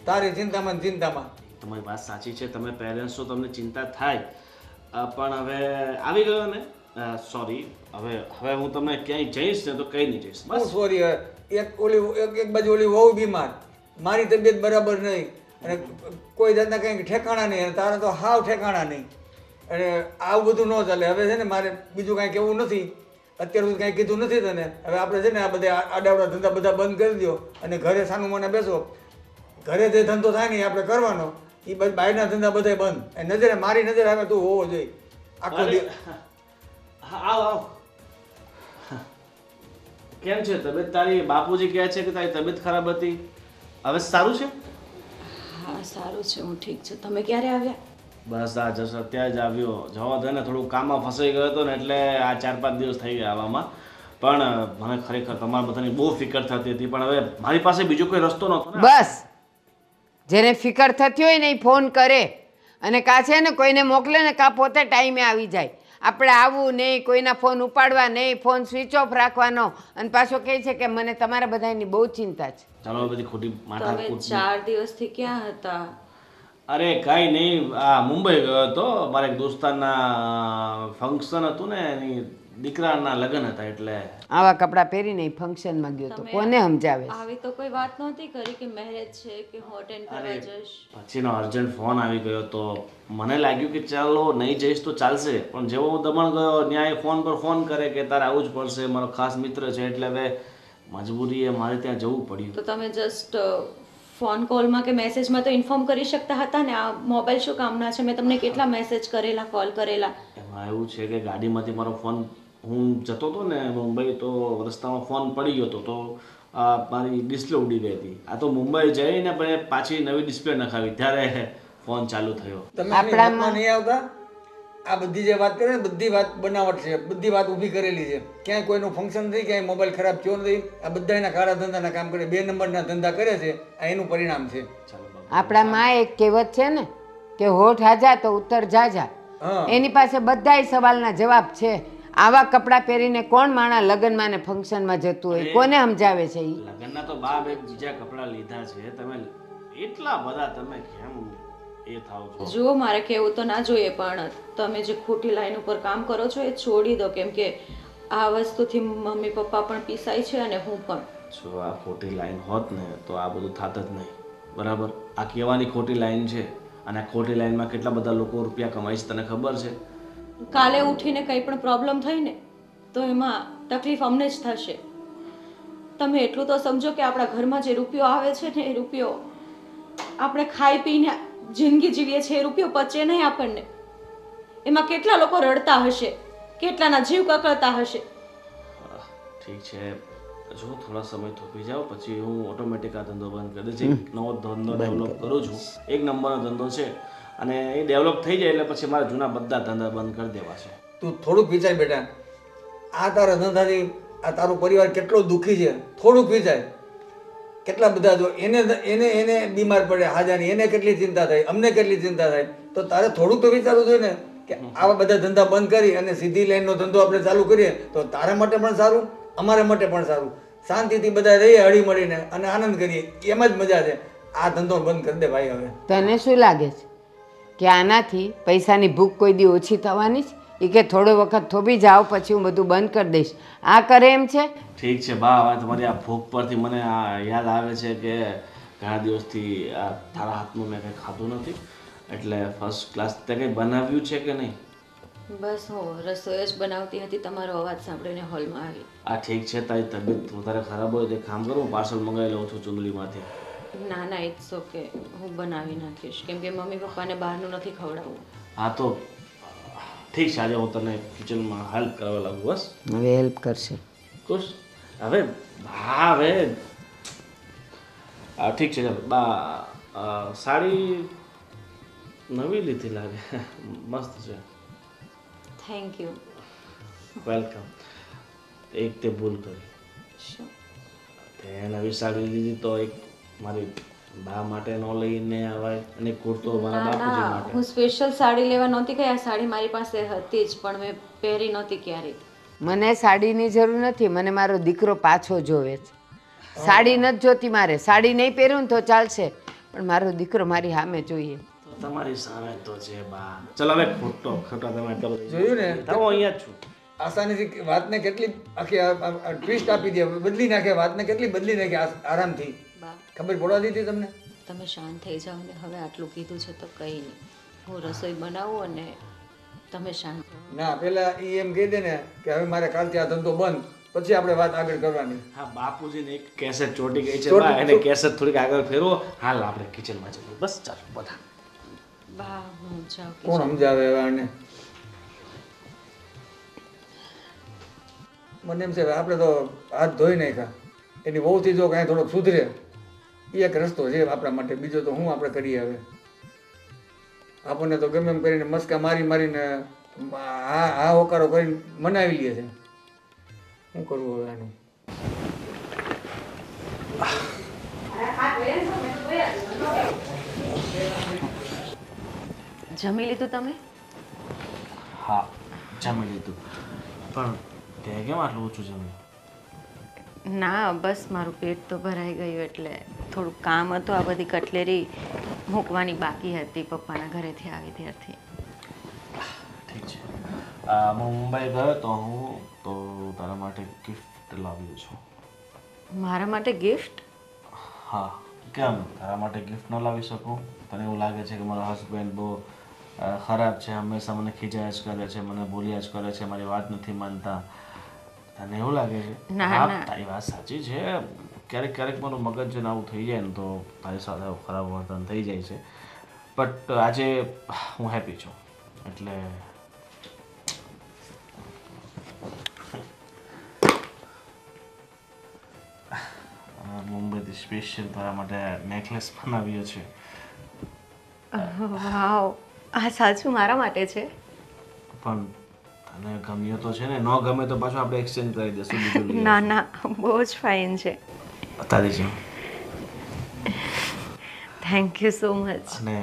તારી ચિંતામાં ને ચિંતામાં. તમારી વાત સાચી છે, તમે પેરેન્ટ્સ છો, તમને ચિંતા થાય, પણ હવે આવી ગયો ને, સોરી, હવે હું તમને ક્યાંય જઈશ ને તો કંઈ નહીં જઈશ. બહુ બસ સોરી. એક બાજુ ઓલી વહુ બીમાર, મારી તબિયત બરાબર નહીં, અને કોઈ જાતના કંઈ ઠેકાણા નહીં, અને તારા તો હાવ ઠેકાણા નહીં, અને આવું બધું ન ચાલે. હવે છે ને મારે બીજું કાંઈ કહેવું નથી, અત્યાર સુધી કાંઈ કીધું નથી તને. હવે આપણે છે ને આ બધા આડાવડા ધંધા બધા બંધ કરી દો અને ઘરે સાનું મને બેસો. ઘરે જે ધંધો થાય ને એ આપણે કરવાનો, એ બસ બહારના ધંધા બધા બંધ. એ નજરે મારી નજર આવે તું હોવો જોઈએ આખો દિવસ. આવ કેમ છે તબિયત તારી? બાપુજી કહે છે કે તારી તબિયત ખરાબ હતી, હવે સારું છે? હા સારું છે, હું ઠીક છું. તમે ક્યારે આવ્યા? બસ આ જસ અત્યારે જ આવ્યો. જવા દે ને, થોડું કામમાં ફસાઈ ગયો હતો ને એટલે આ 4-5 દિવસ થઈ ગયા આવવામાં. પણ મને ખરેખર તમારા બધાની બહુ ફિકર થતી હતી, પણ હવે મારી પાસે બીજો કોઈ રસ્તો નહોતો ને. બસ, જેને ફિકર થતી હોય ને એ ફોન કરે, અને કાં છે ને કોઈને મોકલે ને કાં પોતે ટાઈમે આવી જાય. આપણે આવવું નહીં, કોઈના ફોન ઉપાડવા નહીં, ફોન સ્વિચ ઓફ રાખવાનો, અને પાછો કહે છે કે મને તમારા બધાની બહુ ચિંતા છે. ચાલો બધી ખોટી તમે માથાકૂટ. 4 દિવસથી ક્યાં હતા? અરે કાંઈ નહીં, આ મુંબઈ ગયો હતો. મારા એક દોસ્તારના ફંક્શન હતું ને, એની દીકરાના લગ્ન હતા એટલે. આવા કપડાં પહેરીને ફંક્શનમાં ગયો તો કોને સમજાવે છે? આવી તો કોઈ વાત નહોતી કરી કે મેરેજ છે કે હું અટેન્ડ કરવા જઈશ. પછીનો અર્જન્ટ ફોન આવી ગયો તો મને લાગ્યું કે ચાલો નહીં જઈશ તો ચાલશે, પણ જેવો હું દમણ ગયો ન્યાય ફોન પર ફોન કરે કે તારે આવવું જ પડશે, મારો ખાસ મિત્ર છે, એટલે હવે મજબૂરીએ મારે ત્યાં જવું પડ્યું. તો તમે જસ્ટ ફોન કોલમાં કે મેસેજમાં તો ઇન્ફોર્મ કરી શકતા હતા ને. આ મોબાઈલ શું કામના છે? મેં તમને કેટલા મેસેજ કરેલા, કોલ કરેલા. એમાં એવું છે કે ગાડીમાંથી મારો ફોન, હું જતો હતો ને મુંબઈ, તો રસ્તામાં ફોન પડી ગયો હતો, તો મારી ડિસ્પ્લે ઉડી ગઈ હતી. આ તો મુંબઈ જઈને પણ પાછી નવી ડિસ્પ્લે નખાવી ત્યારે ફોન ચાલુ થયો. તમે આપણામાં નહીં આવતા. આ બધી જે વાત કરે ને બધી વાત બનાવટ છે, બધી વાત ઊભી કરેલી છે. ક્યાંય કોઈનું ફંક્શન નથી, ક્યાંય મોબાઈલ ખરાબ થયો નથી. આ બધા એના કાળા ધંધાના કામ કરે, 2 નંબરના ધંધા કરે છે, આ એનું પરિણામ છે. આપણામાં એક કહેવત છે ને કે હોઠ હાજા તો ઉત્તર જાજા. એની પાસે બધાય સવાલના જવાબ છે. આવા કપડાં પહેરીને કોણ માણા લગ્નમાં ને ફંક્શનમાં જતું હોય? કોને સમજાવે છે ઈ? લગ્નના તો બાપ એક બીજા કપડાં લીધા છે, તમે એટલા બધા તમે કેમ એ થાવ છો? જો મારે કહેવું તો ના જોઈએ, પણ તમે જે ખોટી લાઈન ઉપર કામ કરો છો એ છોડી દો, કેમ કે આ વસ્તુથી મમ્મી પપ્પા પણ પીસાય છે અને હું પણ. જો આ ખોટી લાઈન હોત ને તો આ બધું થાત જ નહીં, બરાબર? આ કહેવાની ખોટી લાઈન છે, અને આ ખોટી લાઈનમાં કેટલા બધા લોકો રૂપિયા કમાય છે તને ખબર છે? કાલે ઉઠીને કંઈ પણ પ્રોબ્લેમ થઈ ને તો એમાં તકલીફ અમને જ થશે. તમે એટલું તો સમજો કે આપણા ઘરમાં જે રૂપિયો આવે છે ને એ રૂપિયો આપણે ખાઈ પીને જિંદગી જીવીએ છીએ, એ રૂપિયો પચે નહીં આપણને. એમાં કેટલા લોકો રડતા હશે, કેટલાના જીવ કકળતા હશે. ઠીક છે, જો થોડા સમય થોપી જાઓ, પછી હું ઓટોમેટિક આ ધંધો બંધ કરી દઈશ. એક નવો ધંધો ડેવલપ કરું છું, 1 નંબરનો ધંધો છે, અને એ ડેવલપ થઈ જાય એટલે પછી મારા જૂના બધા ધંધા બંધ કરી દેવા છે. તું થોડુંક વિચાર બેટા, આ તારા ધંધાથી આ તારો પરિવાર કેટલો દુઃખી છે, થોડુંક વિચાર. કેટલા બધા જો એને બીમાર પડે હાજાની, એને કેટલી ચિંતા થાય, અમને કેટલી ચિંતા થાય. તો તારે થોડુંક તો વિચારવું જોઈએ ને કે આવા બધા ધંધા બંધ કરી અને સીધી લાઈનનો ધંધો આપણે ચાલુ કરીએ તો તારા માટે પણ સારું, અમારા માટે પણ સારું. શાંતિથી બધા રહીએ હળી મળીને અને આનંદ કરીએ, એમ જ મજા છે. આ ધંધો બંધ કરી દે ભાઈ હવે. તને શું લાગે છે કે આનાથી પૈસાની ભૂખ કોઈ દી ઓછી થવાની છે? એ કે થોડો વખત થોભી જાઓ પછી હું બધું બંધ કરી દઈશ. આ કરે એમ છે. ઠીક છે બા, હવે તમારી આ ભૂખ પરથી મને આ યાદ આવે છે કે ઘણા દિવસથી આ તારા હાથનું મેં કંઈ ખાધું નથી, એટલે ફર્સ્ટ ક્લાસ તે કંઈ બનાવ્યું છે કે નહીં? બસ હું રસોઈ જ બનાવતી હતી, તમારો અવાજ સાંભળીને હોલમાં આવી. આ ઠીક છે, તારી તબિયત વધારે ખરાબ હોય તો એક કામ કરું, પાર્સલ મંગાવી લઉં છું ચુંદડીમાંથી. ના ના, ઇટ્સ ઓકે, હું બનાવી નાખીશ, કેમ કે મમ્મી પપ્પાને બહારનું નથી ખવડાવવું. હા તો ઠીક છે, આજે હું તને કિચનમાં હેલ્પ કરવા લાગુ. બસ હવે હેલ્પ કરશે. ખુશ? હવે હા હવે ઠીક છે ચાલો બા. સાડી નવી લીધી લાગે, મસ્ત છે. Thank you. વેલકમ. એક તે ભૂલ કરી, શું? તે નવી સાડી લીધી તો એક મારી બા માટે ન લઈને આવાય, અને કુર્તો મારા બાપુજી માટે. હું સ્પેશિયલ સાડી લેવા નહોતી ગઈ, આ સાડી મારી પાસે હતી જ પણ મેં પહેરી નહોતી ક્યારેય. મને સાડીની જરૂર નથી, મને મારો દીકરો પાછો જોવે છે. સાડી નથી જોતી મારે. સાડી નહીં પહેરું ને તો ચાલશે, પણ મારો દીકરો મારી સામે જોઈએ. તો તમારી સામે તો છે બા. ચલો હવે ખોટો તમે કરો. જોયું ને? હું અહીંયા જ છું. આસાનીથી વાતને કેટલી આખી ટ્વિસ્ટ આપી દે, બદલી નાખે વાતને, કેટલી બદલી નાખે આરામથી. બા, ખબર પડવા દીધી તમને? તમે શાંત થઈ જાઓ ને. હવે આટલું કીધું છે તો કંઈ નહીં, હું રસોઈ બનાવું અને તમે શાંત રહો. ના, પેલા એ એમ કહી દે ને કે હવે મારે કાલથી આ ધંધો બંધ, પછી આપણે વાત આગળ કરવાની. હા બાપુજીને એક કેસેટ ચોટી ગઈ છે બા, એને કેસેટ થોડીક આગળ ફેરવો. હાલ આપણે કિચનમાં જઈએ. બસ ચાલો બધા. બા હું જાઉં. કોણ સમજાવે હવે આને? મને એમ છે કે આપણે તો હાથ ધોઈ નાખ્યા, એની વહુથી જો કાંઈ થોડોક સુધરે એ એક રસ્તો છે આપણા માટે. બીજો તો શું આપણે કરીએ હવે? આપણને તો ગમે એમ કરીને મસ્કા મારી મારીને આ હોકારો કરીને મનાવી લે છે. શું કરવું હવે આનું? જમી લીધું તમે? હા જમી લીધું, પણ તે કેમ આટલું ઓછું જમ્યું? ના બસ મારું પેટ તો ભરાઈ ગયું, એટલે થોડુંક કામ હતું. આ બધી કટલેરી મૂકવાની બાકી હતી પપ્પાના ઘરેથી આવી ત્યારથી. ઠીક છે. હું મુંબઈ ગયો તો તારા માટે ગિફ્ટ લાવ્યો છું. મારા માટે ગિફ્ટ? હા કેમ તારા માટે ગિફ્ટ ન લાવી શકું? તને એવું લાગે છે કે મારો હસબન્ડ બહુ ખરાબ છે, હંમેશા મને ખીજાયા જ કરે છે, મને બોલ્યા જ કરે છે, મારી વાત નથી માનતા? તને એવું લાગે છે? ના, હા ના. તારી વાત સાચી છે. ક્યારેક ક્યારેક મારું મગજ છે ને આવું થઈ જાય ને તો તારી સાથે ખરાબ વર્તન થઈ જાય છે, બટ આજે હું હેપી છું. એટલે મુંબઈથી સ્પેશિયલ તારા માટે નેકલેસ બનાવ્યો છે. વાવ, આ સાચું મારા માટે છે? પણ તને ગમ્યો તો છે ને? ન ગમે તો પાછું આપણે એક્સચેન્જ કરી દઈશું, બીજું લઈ ના ના, બહુ જ ફાઇન છે. તારી છે. Thank you so much. અને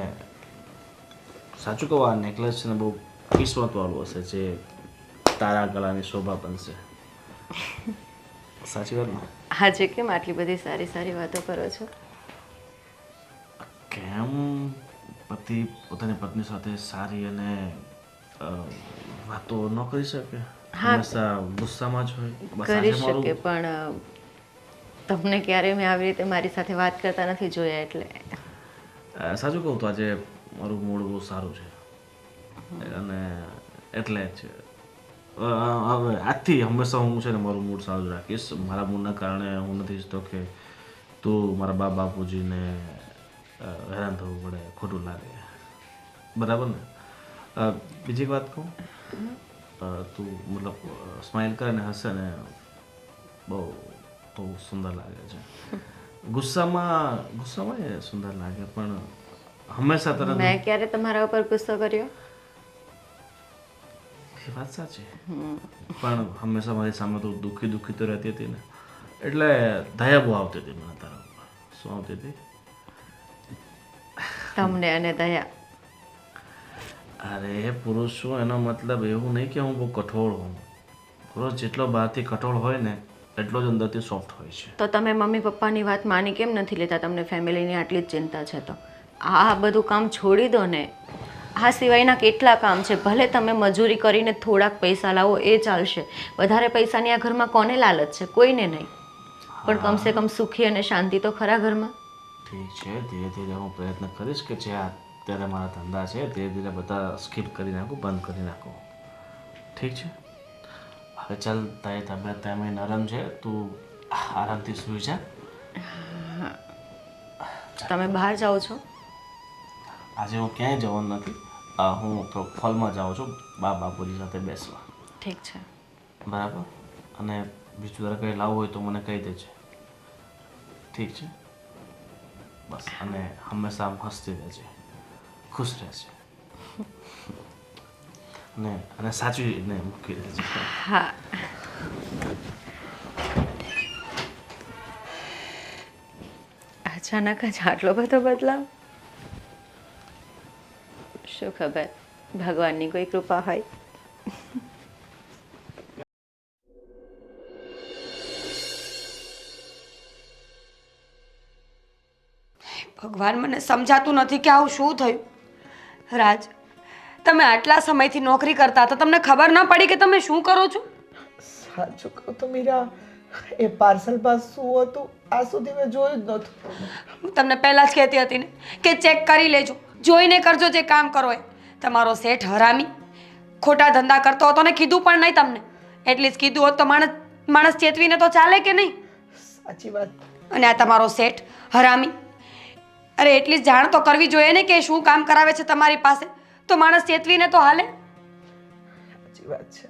સાચું કહું, આ નેકલેસ છે ને બહુ કિસ્મતવાળું હશે જે તારા ગળાની શોભા બનશે. સાચી વાત ને? આજે કેમ આટલી બધી સારી સારી વાતો કરો છો? કેમ પતિ પોતાની પત્ની સાથે સારી અને વાતો ન કરી શકે? હંમેશા ગુસ્સામાં જ હોય. બસ આજે કરી મારું શકે, પણ તમને ક્યારે મેં આવી રીતે મારી સાથે વાત કરતા નથી જોયા, એટલે. સાચું કહું તો આજે મારું મૂડ બહુ સારું છે, અને એટલે જ હવે આજથી હંમેશા હું છે ને મારું મૂડ સારું જ રાખીશ. મારા મૂડના કારણે હું નથી ઈચ્છતો કે તું મારા બાપુજીને હેરાન થવું પડે, ખોટું લાગે. બરાબર ને? બીજી એક વાત કહું, તું મતલબ સ્માઇલ કરે ને હસે ને બહુ સુંદર લાગે છે. ગુસ્સામાં એ સુંદર લાગે, પણ હંમેશા તરત મેં ક્યારે તમારા ઉપર ગુસ્સો કર્યો? એ વાત સાચી, પણ હંમેશા મારી સામે તો દુઃખી તો રહેતી હતી ને, એટલે દયા બહુ આવતી હતી મને તારા ઉપર. શું આવતી હતી? તમને અને દયા? અરે પુરુષ છું એનો મતલબ એવું નહીં કે હું બહુ કઠોળ હોઉં. પુરુષ જેટલો બહારથી કઠોળ હોય ને એટલો જ અંદરથી સોફ્ટ હોય છે. તો તમે મમ્મી પપ્પાની વાત માની કેમ નથી લેતા? તમને ફેમિલીની આટલી જ ચિંતા છે તો આ બધું કામ છોડી દો ને. આ સિવાયના કેટલા કામ છે. ભલે તમે મજૂરી કરીને થોડાક પૈસા લાવો એ ચાલશે. વધારે પૈસાની આ ઘરમાં કોને લાલચ છે? કોઈને નહીં. પણ કમસે કમ સુખી અને શાંતિ તો ખરા ઘરમાં. ઠીક છે, ધીરે ધીરે હું પ્રયત્ન કરીશ કે જે અત્યારે મારા ધંધા છે ધીરે ધીરે બધા સ્કીપ કરી નાખું, બંધ કરી નાખું. ઠીક છે, હવે ચાલ, તારી તબિયત તમે નરમ છે, તું આરામથી સૂઈ જા. તમે બહાર જાઓ છો? આજે હું ક્યાંય જવાનું નથી. હું થોડોક હોલમાં જાઉં છું બાપુજી સાથે બેસવા. ઠીક છે. બરાબર? અને બીજું તારે કંઈ લાવવું હોય તો મને કહી દેજે. ઠીક છે? બસ, અને હંમેશા આમ હસતી રહેજે, ખુશ રહેજે, અને સાચવીને મૂકી દેજે. હા. અચાનક જ આટલો બધો બદલાવ? શું ખબર, ભગવાનની કોઈ કૃપા હોય. ભગવાન, મને સમજાતું નથી કે આવું શું થયું. રાજ, તમે આટલા સમયથી નોકરી કરતા હતા, તમને ખબર ન પડી કે તમે શું કરો છો? સાચું કહું તો મીરા, એ પાર્સલ પાસ શું હતું આ સુધી મેં જોયું જ નહોતું. હું તમને પહેલાં જ કહેતી હતી ને કે ચેક કરી લેજો, જોઈને કરજો જે કામ કરો એ. તમારો શેઠ હરામી ખોટા ધંધા કરતો હતો ને કીધું પણ નહીં તમને. એટલી જ કીધું હોત તો માણસ ચેતવીને તો ચાલે કે નહીં? સાચી વાત. અને આ તમારો શેઠ હરામી, અરે એટલી જાણ તો કરવી જોઈએ ને કે શું કામ કરાવે છે તમારી પાસે, તો માણસ ચેતવીને તો હાલે. સાચી વાત છે.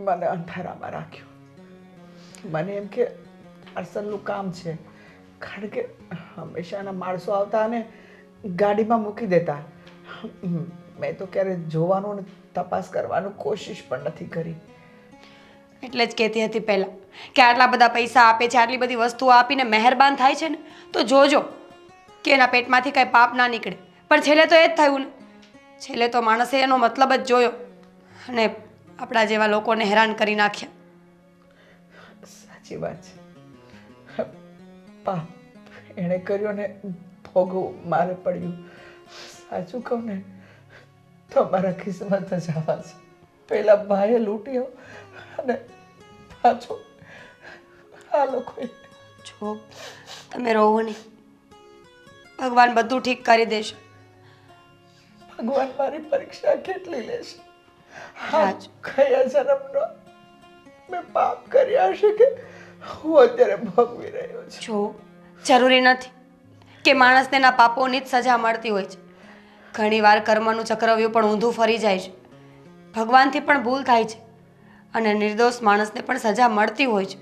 મને અંધારામાં રાખ્યો. મને એમ કે પાર્સલનું કામ છે, કારણ કે હંમેશાના માણસો આવતા અને ગાડીમાં મૂકી દેતા. મેં તો ક્યારે જોવાનું ને તપાસ કરવાનું કોશિશ પણ નથી કરી. એટલે જ કહેતી હતી પહેલાં કે આટલા બધા પૈસા આપે છે, આટલી બધી વસ્તુઓ આપીને મહેરબાન થાય છે ને, તો જોજો કે એના પેટમાંથી કાંઈ પાપ ના નીકળે. પણ છેલ્લે તો એ જ થયું ને. છેલ્લે તો માણસે એનો મતલબ જ જોયો અને આપણા જેવા લોકોને હેરાન કરી નાખ્યા. સાચી વાત છે. પાપ એણે કર્યો ને ભોગવું મારે પડ્યું. સાચું કહું ને તો મારા કિસ્મત જ આવા છે. પેલા ભાઈએ લૂંટ્યો અને પાછો આ લોકોએ. જો તમે રહો નહીં, ભગવાન બધું ઠીક કરી દેશે. ભગવાન મારી પરીક્ષા કેટલી લેશે? રાજ, કયા જન્મનો મેં પાપ કર્યા હશે કે હું અત્યારે ભોગવી રહ્યો છું? જો જરૂરી નથી કે માણસને એના પાપોની જ સજા મળતી હોય છે. ઘણીવાર કર્મનું ચક્રવ્યૂહ પણ ઊંધું ફરી જાય છે. ભગવાનથી પણ ભૂલ થાય છે અને નિર્દોષ માણસને પણ સજા મળતી હોય છે.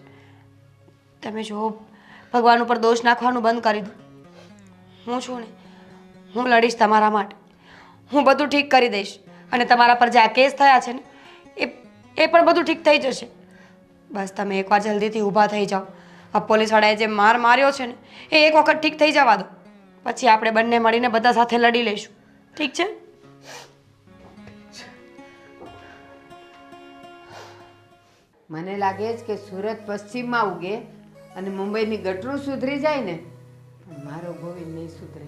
તમે જો ભગવાન ઉપર દોષ નાખવાનું બંધ કરી દો. હું છું ને, હું લડીશ તમારા માટે. હું બધું ઠીક કરી દઈશ અને તમારા પર જે આ કેસ થયા છે ને એ પણ બધું ઠીક થઈ જશે. બસ તમે એકવાર જલ્દીથી ઊભા થઈ જાઓ. આ પોલીસવાળાએ જે માર માર્યો છે ને એ એક વખત ઠીક થઈ જવા દો, પછી આપણે બંને મળીને બધા સાથે લડી લઈશું. ઠીક છે? મને લાગે છે કે સુરત પશ્ચિમમાં ઉગે અને મુંબઈની ગટરું સુધરી જાય ને, પણ મારો ગોવિંદ નહીં સુધરે.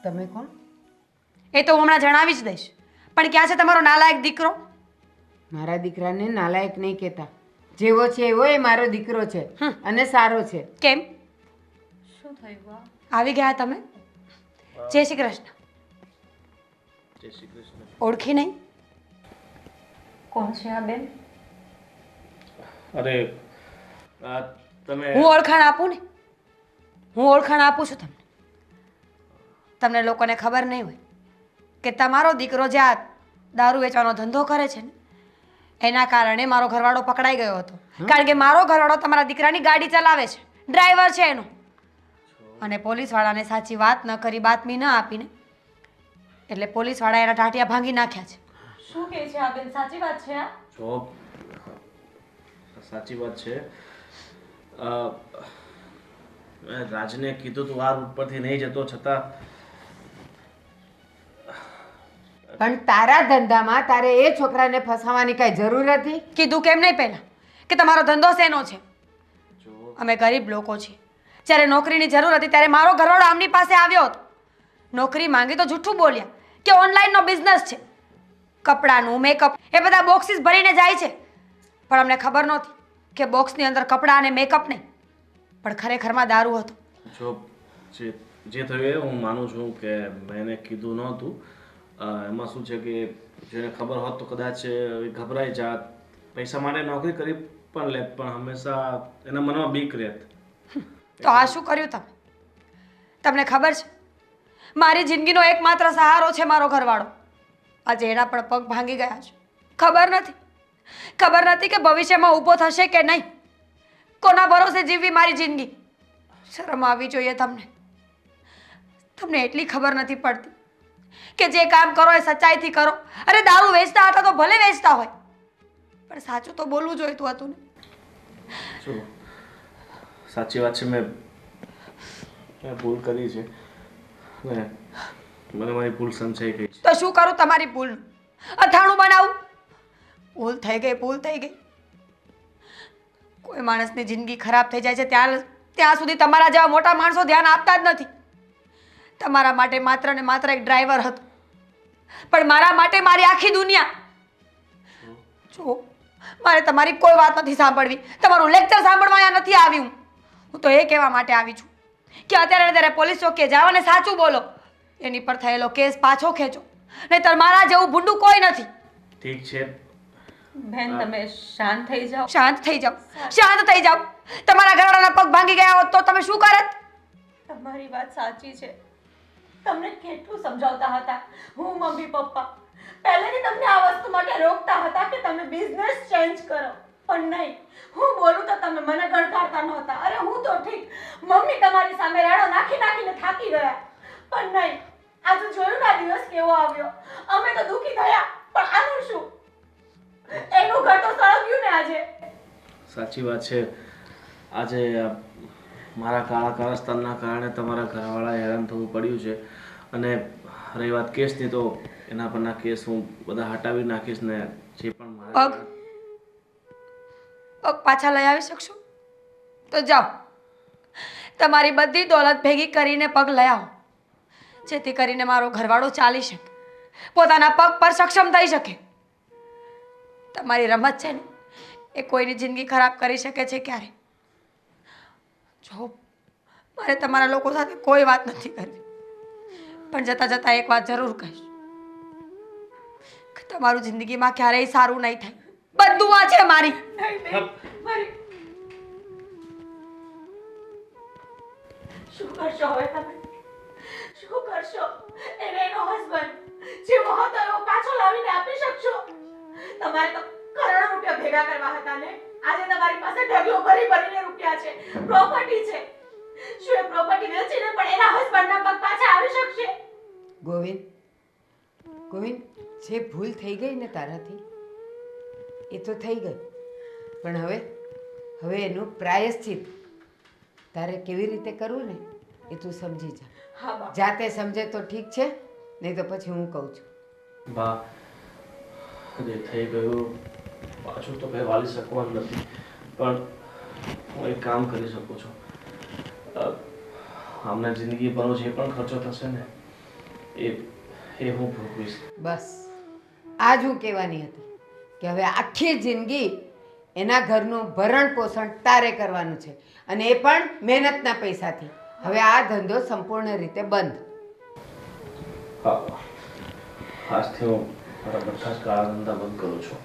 તમે કોણ? એ તો હું હમણાં જણાવી જ દઈશ. પણ ક્યાં છે તમારો નાલાયક દીકરો? મારા દીકરાને નાલાયક નહીં કહેતા. જેવો છે એવો એ મારો દીકરો છે અને સારો છે. કેમ? શું થયું? આવી ગયા તમે? જય શ્રી કૃષ્ણ. જય શ્રી કૃષ્ણ. ઓળખી નહીં? કોણ છે આ બેન? અરે તમે હું ઓળખાણ આપું ને, હું ઓળખાણ આપું છું તમને. તમને લોકોને ખબર નહીં હોય કે તમારો દીકરો જે આ દારૂ વેચવાનો ધંધો કરે છે ને એના કારણે મારો ઘરવાળો પકડાઈ ગયો હતો. કારણ કે મારો ઘરવાળો તમારા દીકરાની ગાડી ચલાવે છે, ડ્રાઈવર છે એનો. અને પોલીસવાળાને સાચી વાત ન કરી, બાતમી ન આપીને, એટલે પોલીસવાળાએ એના ટાંટિયા ભાંગી નાખ્યા છે. શું કહે છે આ બેન? સાચી વાત છે આ? જો સાચી વાત છે. મેં રાજને કીધું તું આ રૂટ પરથી નહીં જતો, છતાં પણ તારા ધંધામાં તારે એ છોકરાને ફસાવાની કાંઈ જરૂર હતી? કીધું કેમ નહીં પહેલાં કે તમારો ધંધો શેનો છે? અમે ગરીબ લોકો છીએ, જ્યારે નોકરીની જરૂર હતી ત્યારે મારો ઘરવાળો આમની પાસે આવ્યો હતો. નોકરી માંગી તો જૂઠું બોલ્યા કે ઓનલાઈનનો બિઝનેસ છે. કપડાનું મેકઅપ એ બધા બોક્સીસ ભરીને જાય છે. પણ અમને ખબર નહોતી કે બોક્સની અંદર કપડાં અને મેકઅપ નહીં, પણ ખરેખરમાં દારૂ હતો. જો જે થયું એ હું માનું છું કે મેં એને કીધું નહોતું. એમાં શું છે કે જેને ખબર હોત તો કદાચ એ ગભરાઈ જાત, પૈસા માટે નોકરી કરી પણ લે, પણ હંમેશા એના મનમાં બીક રહેત. તો આ શું કર્યું તમે? તમને ખબર છે મારી જિંદગીનો એકમાત્ર સહારો છે મારો ઘરવાળો. આજે એના પણ પગ ભાંગી ગયા છે. ખબર નથી કે ભવિષ્યમાં ઊભો થશે કે નહીં. કોના ભરોસે જીવવી મારી જિંદગી? શરમ આવવી જોઈએ તમને. તમને એટલી ખબર નથી પડતી કે જે કામ કરો એ સચ્ચાઈથી કરો. અરે દારૂ વેચતા હતા તો ભલે વેચતા હોય, પણ સાચું તો બોલવું જોઈતું હતું ને. જો સાચી વાત છે, મેં ભૂલ કરી છે ને મને મારી ભૂલ સમજાઈ ગઈ છે. તો શું કરું તમારી ભૂલનું? અથાણું બનાવું? ભૂલ થઈ ગઈ. કોઈ માણસની જિંદગી ખરાબ થઈ જાય છે ત્યાં સુધી તમારા જેવા મોટા માણસો ધ્યાન આપતા જ નથી. તમારા માટે માત્ર ને માત્ર એક ડ્રાઈવર હતો, પણ મારા માટે મારી આખી દુનિયા. જો મારે તમારી કોઈ વાત નથી સાંભળવી, તમારું લેક્ચર સાંભળવા અહીંયા નથી આવી હું તો એ કહેવા માટે આવી છું કે અત્યારે પોલીસ ચોકીએ જાઓ અને સાચું બોલો. એની પર થયેલો કેસ પાછો ખેંચો, નહીંતર મારા જેવું ભૂંડું કોઈ નથી. ઠીક છે બેન, તમે શાંત થઈ જાઓ. શાંત થઈ જાઓ. તમારા ઘરવાળાના પગ ભાંગી ગયા હોત તો તમે શું કરત? તમારી વાત સાચી છે. તમને કેટલું સમજાવતા હતા હું, મમ્મી પપ્પા પહેલેથી તમને આ વસ્તુ માટે રોકતા હતા કે તમે બિઝનેસ ચેન્જ કરો, પણ નહીં. હું બોલું તો તમે મને ગણકારતા નહોતા. અરે હું તો ઠીક, મમ્મી તમારી સામે રાડો નાખીને થાકી ગયા, પણ નહીં. આજે જોયું ના દિવસ કેવો આવ્યો. અમે તો દુખી થયા, પણ આનું શું? એનું ઘર તો સળગ્યું ને આજે. સાચી વાત છે. આજે મારા કાળા કારસ્તાનના કારણે તમારા ઘરવાળા હેરાન થવું પડ્યું છે. અને રહી વાત કેસની, તો એના પરના કેસ હું બધા હટાવી નાખીશ ને જે પણ મારા પગ પાછા લઈ આવી શકશો તો જાઓ. તમારી બધી દોલત ભેગી કરીને પગ લઈ આવો, જેથી કરીને મારો ઘરવાળો ચાલી શકે, પોતાના પગ પર સક્ષમ થઈ શકે. તમારી રમત છે ને એ કોઈની જિંદગી ખરાબ કરી શકે છે ક્યારે? જો મારે તમારા લોકો સાથે કોઈ વાત નથી કરવી, પણ જતાં એક વાત જરૂર કહીશ કે તમારું જિંદગીમાં ક્યારેય સારું નહીં થાય. બધું આ છે મારી. શું કરશો હવે તમે? શું કરશો? એનો હસબન્ડ જેવો હતો એવો પાછો લાવીને આપી શકશો? તમારે તો કરોડો રૂપિયા ભેગા કરવા હતા ને. આજે તમારી પાસે ઢગલો ભરીને રૂપિયા છે, પ્રોપર્ટી છે. શું એ પ્રોપર્ટી વેચીને પણ એના હસબન્ડના પગ પાછા આવી શકશે? ગોવિંદ, જે ભૂલ થઈ ગઈ ને તારાથી એ તો થઈ ગઈ, પણ હવે એનું પ્રાયશ્ચિત તારે કેવી રીતે કરવું ને એ તું સમજી જા. હા બા. જાતે સમજે તો ઠીક છે, નહીં તો પછી હું કહું છું. બા, જે થઈ ગયું પાછું તો કંઈ વાલી શકવાનું નથી, પણ હું એક કામ કરી શકું છું. આમના જિંદગી પરનો જે પણ ખર્ચો થશે ને એ હું ભોગવીશ. બસ આ જ હું કહેવાની હતી કે હવે આખી જિંદગી એના ઘરનું ભરણ પોષણ તારે કરવાનું છે, અને એ પણ મહેનતના પૈસાથી. હવે આ ધંધો સંપૂર્ણ રીતે બંધ. હા, આજથી હું મારા બધા જ કાળા ધંધા બંધ કરું છું.